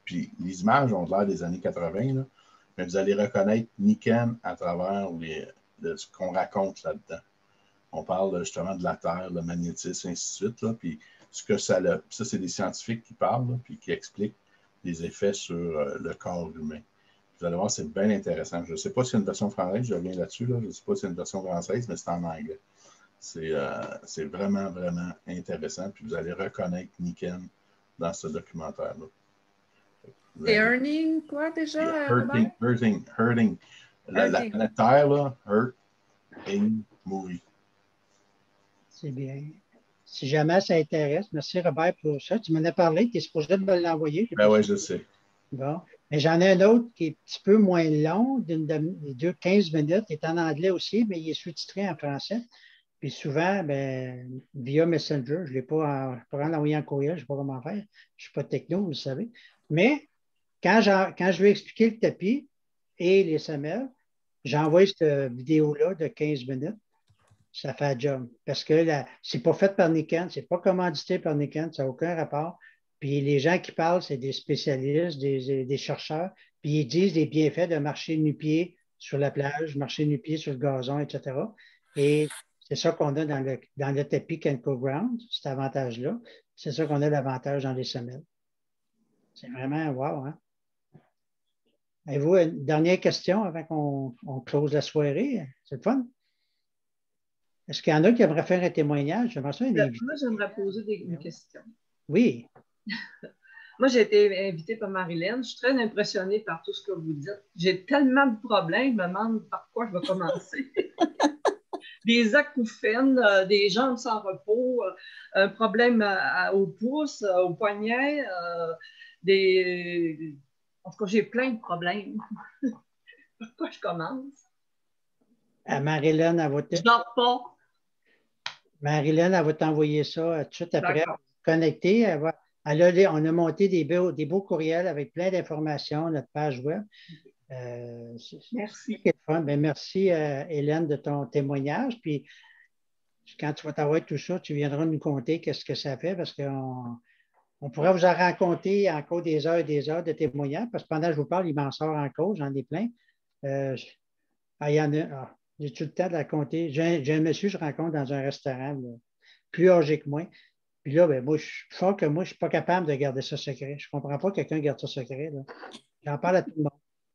Puis les images ont l'air des années 80, là, mais vous allez reconnaître Niken à travers ce qu'on raconte là-dedans. On parle justement de la Terre, le magnétisme, ainsi de suite. Là, puis ce que ça c'est des scientifiques qui parlent, là, puis qui expliquent les effets sur le corps humain. Vous allez voir, c'est bien intéressant. Je ne sais pas si c'est une version française, je reviens là-dessus. Là. Je ne sais pas si c'est une version française, mais c'est en anglais. C'est vraiment, vraiment intéressant. Puis vous allez reconnaître Niken dans ce documentaire-là. C'est Earning, quoi déjà? Hurting. La planète Terre, là, Hurting Movie. C'est bien. Si jamais ça intéresse, merci Robert pour ça. Tu m'en as parlé, tu es supposé me l'envoyer. Ben oui, je sais. Bon. Mais j'en ai un autre qui est un petit peu moins long, de 15 minutes, il est en anglais aussi, mais il est sous-titré en français. Puis souvent, via Messenger, je ne l'ai pas l'envoyer en courriel, je ne sais pas comment faire. Je ne suis pas techno, vous le savez. Mais quand je vais expliquer le tapis et les semelles, j'envoie cette vidéo-là de 15 minutes. Ça fait un job. Parce que ce n'est pas fait par Niken, ce n'est pas commandité par Niken, ça n'a aucun rapport. Puis les gens qui parlent, c'est des spécialistes, des chercheurs, puis ils disent des bienfaits de marcher nu-pied sur la plage, marcher nu-pied sur le gazon, etc. Et C'est ça qu'on a dans le tapis Kenco Ground, cet avantage-là. C'est ça qu'on a l'avantage dans les semelles. C'est vraiment wow, hein? Avez-vous une dernière question avant qu'on close la soirée? C'est le fun? Est-ce qu'il y en a qui aimeraient faire un témoignage? J'aimerais ça Moi, j'aimerais poser une question. Oui. Moi, j'ai été invitée par Marilyn. Je suis très impressionnée par tout ce que vous dites. J'ai tellement de problèmes, je me demande par quoi je vais commencer. Des acouphènes, des jambes sans repos, un problème au pouce, au poignet, en tout cas, j'ai plein de problèmes. Par quoi je commence? Marilyn, Je dors pas. Marilyn, elle va t'envoyer ça tout de suite après. Connecter. On a monté des beaux courriels avec plein d'informations, notre page web. Merci. Ben, merci, Hélène, de ton témoignage. Puis, quand tu vas t'avoir tout ça, tu viendras nous conter qu'est-ce que ça fait parce qu'on pourrait vous en raconter encore des heures et des heures de témoignages parce que pendant que je vous parle, il m'en sort encore, j'en ai plein. Il y en a. J'ai tout le temps de la compter. J'ai un monsieur que je rencontre dans un restaurant, là, plus âgé que moi. Puis là, ben, moi, je suis fort que moi, je ne suis pas capable de garder ça secret. Je ne comprends pas que quelqu'un garde ça secret. J'en parle à tout le monde.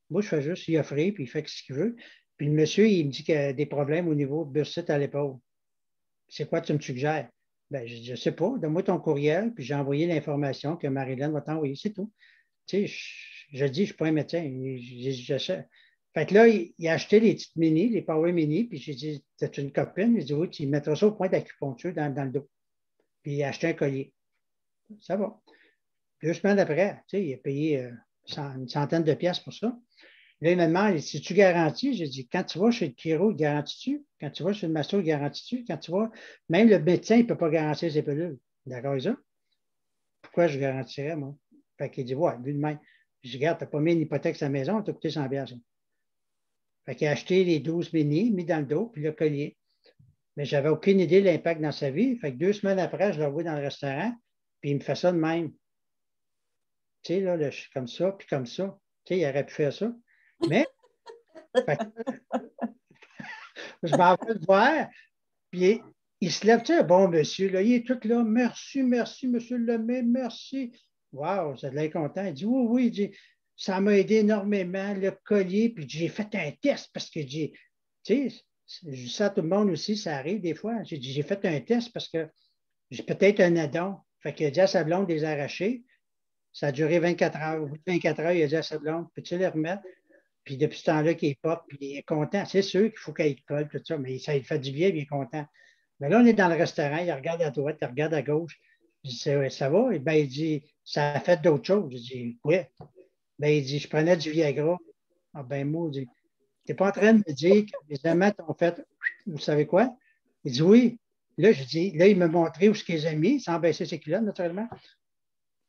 Moi, je fais juste y offrir, puis il fait ce qu'il veut. Puis le monsieur, il me dit qu'il a des problèmes au niveau de bursite à l'épaule. C'est quoi tu me suggères? Ben, je ne sais pas. Donne-moi ton courriel, puis j'ai envoyé l'information que Marilyn va t'envoyer. C'est tout. Tu sais, je dis, je ne suis pas un médecin. Fait que là, il a acheté les petites mini, les Power Mini, puis j'ai dit, t'as une copine? Il dit, oui, tu mettras ça au point d'acupuncture dans le dos. Puis il a acheté un collier. Ça va. 2 semaines après, tu sais, il a payé une centaine de pièces pour ça. Là, il me demande, si tu garantis, j'ai dit, quand tu vas chez le chiro, il garantit-tu? Quand tu vas chez le masto, il garantit-tu? Quand tu vas, même le médecin, il ne peut pas garantir ses pilules. D'accord avec ça? Pourquoi je garantirais, moi? Fait qu'il dit, ouais, lui de même. Je dis, regarde, tu n'as pas mis une hypothèque sur la maison, tu as coûté 100 pièces. Fait qu'il a acheté les 12 mini, mis dans le dos, puis le collier. Mais je n'avais aucune idée de l'impact dans sa vie. Fait que 2 semaines après, je le vois dans le restaurant, puis il me fait ça de même. Tu sais, là, je suis comme ça, puis comme ça. Tu sais, il aurait pu faire ça. Mais, je m'en vais le voir, puis il se lève, tu sais, un bon monsieur, là, il est tout là, merci, monsieur Lemay, merci. Wow, ça l'air content. Il dit, oui, il dit, ça m'a aidé énormément, le collier, puis j'ai fait un test parce que tu sais, je dis ça à tout le monde aussi, ça arrive des fois. J'ai dit, j'ai fait un test parce que j'ai peut-être un addon. Fait qu'il a dit à sa blonde de les arracher. Ça a duré 24 heures. Au bout de 24 heures, il a dit à sa blonde, peux-tu les remettre? Puis depuis ce temps-là, qu'il est pop, puis il est content. C'est sûr qu'il faut qu'il colle, tout ça, mais ça il fait du bien, puis il est content. Mais là, on est dans le restaurant, il regarde à droite, il regarde à gauche. Je dis, ça va? Et bien, il dit, ça a fait d'autres choses. Je dis, oui. Ben, il dit, je prenais du Viagra. Ah ben, moi, il dit, tu n'es pas en train de me dire que les amants t'ont fait, vous savez quoi? Il dit, oui. Là, je dis, là, il m'a montré où ce qu'ils ont mis, sans baisser ses culottes, naturellement.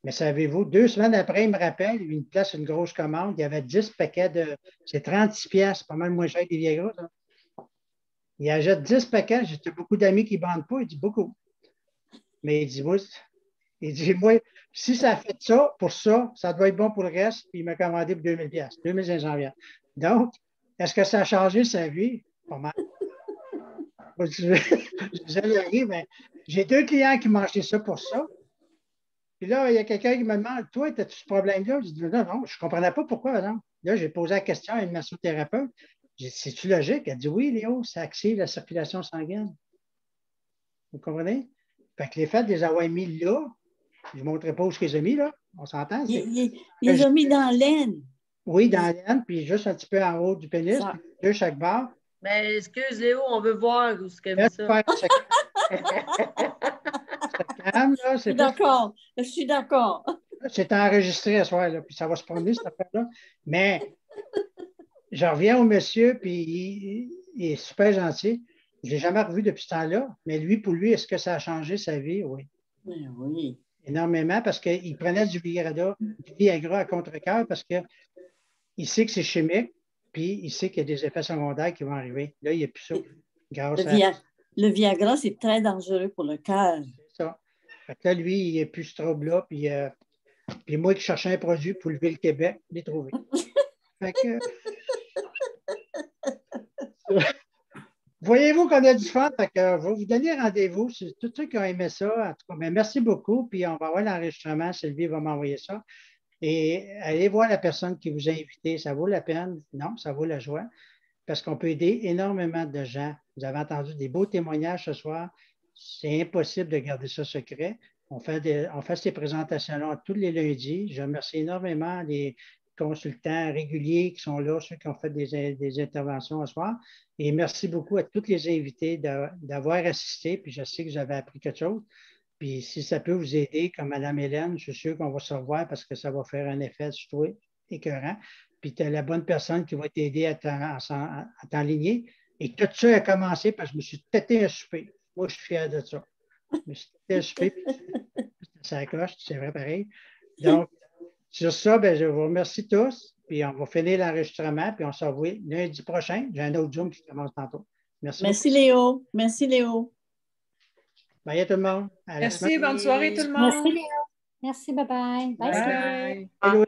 Mais savez-vous, 2 semaines après, il me rappelle, il me place une grosse commande. Il y avait 10 paquets de. C'est 36 pièces, pas mal moins cher que des Viagra. Ça. Il achète 10 paquets. J'ai beaucoup d'amis qui ne bandent pas. Il dit beaucoup. Mais il dit, moi, si ça a fait ça, pour ça, ça doit être bon pour le reste. Puis il m'a commandé pour 2000 pièces, 2500 pièces. Donc, est-ce que ça a changé sa vie? Pas mal. Mais j'ai 2 clients qui m'ont acheté ça pour ça. Puis là, il y a quelqu'un qui me demande, toi, as-tu ce problème-là? Je dis, non, je ne comprenais pas pourquoi, non. Là, j'ai posé la question à une massothérapeute. J'ai dit, c'est-tu logique? Elle dit, oui, Léo, ça active la circulation sanguine. Vous comprenez? Fait que les faits de les avoir mis là, je ne montrerai pas où je les ai mis, là. On s'entend? Il les a mis dans l'aine. Oui, dans l'aine, puis juste un petit peu en haut du pénis, puis 2 chaque barre. Mais excuse, Léo, on veut voir où ce qu'elle met ça. Je suis d'accord. Je suis d'accord. C'est enregistré à ce soir, là, puis ça va se promener, cette affaire-là. Mais je reviens au monsieur, puis il est super gentil. Je ne l'ai jamais revu depuis ce temps-là, mais lui, pour lui, est-ce que ça a changé sa vie? Oui. Oui. Énormément, parce qu'il prenait du Viagra à contre-cœur parce qu'il sait que c'est chimique, puis il sait qu'il y a des effets secondaires qui vont arriver. Là, il n'y a plus ça. Le Viagra, c'est très dangereux pour le cœur. C'est ça. Fait que là, lui, il n'est plus ce trouble-là, puis moi qui cherchais un produit pour lever le Québec, je l'ai trouvé. Fait que... Voyez-vous qu'on a du fun, fait que je vais vous donner rendez-vous. C'est tous ceux qui ont aimé ça. En tout cas, mais merci beaucoup. Puis on va avoir l'enregistrement. Sylvie va m'envoyer ça. Et allez voir la personne qui vous a invité. Ça vaut la peine. Non, ça vaut la joie. Parce qu'on peut aider énormément de gens. Vous avez entendu des beaux témoignages ce soir. C'est impossible de garder ça secret. On fait ces présentations-là tous les lundis. Je remercie énormément les consultants réguliers qui sont là, ceux qui ont fait des interventions ce soir. Et merci beaucoup à tous les invités d'avoir assisté. Puis je sais que vous avez appris quelque chose. Puis si ça peut vous aider, comme Mme Hélène, je suis sûr qu'on va se revoir parce que ça va faire un effet sur toi écœurant. Puis tu as la bonne personne qui va t'aider à t'enligner. Et tout ça a commencé parce que je me suis têté un souper. Moi, je suis fier de ça. Je me suis têté un souper, puis ça coche, c'est vrai pareil. Donc, sur ça, ben, je vous remercie tous. Puis on va finir l'enregistrement, puis on se revoit lundi prochain. J'ai un autre Zoom qui commence tantôt. Merci beaucoup. Léo. Merci, Léo. Bye à tout le monde. À la Merci, semaine. bonne soirée tout le monde. Merci, Léo. Merci, bye-bye. Bye. Bye.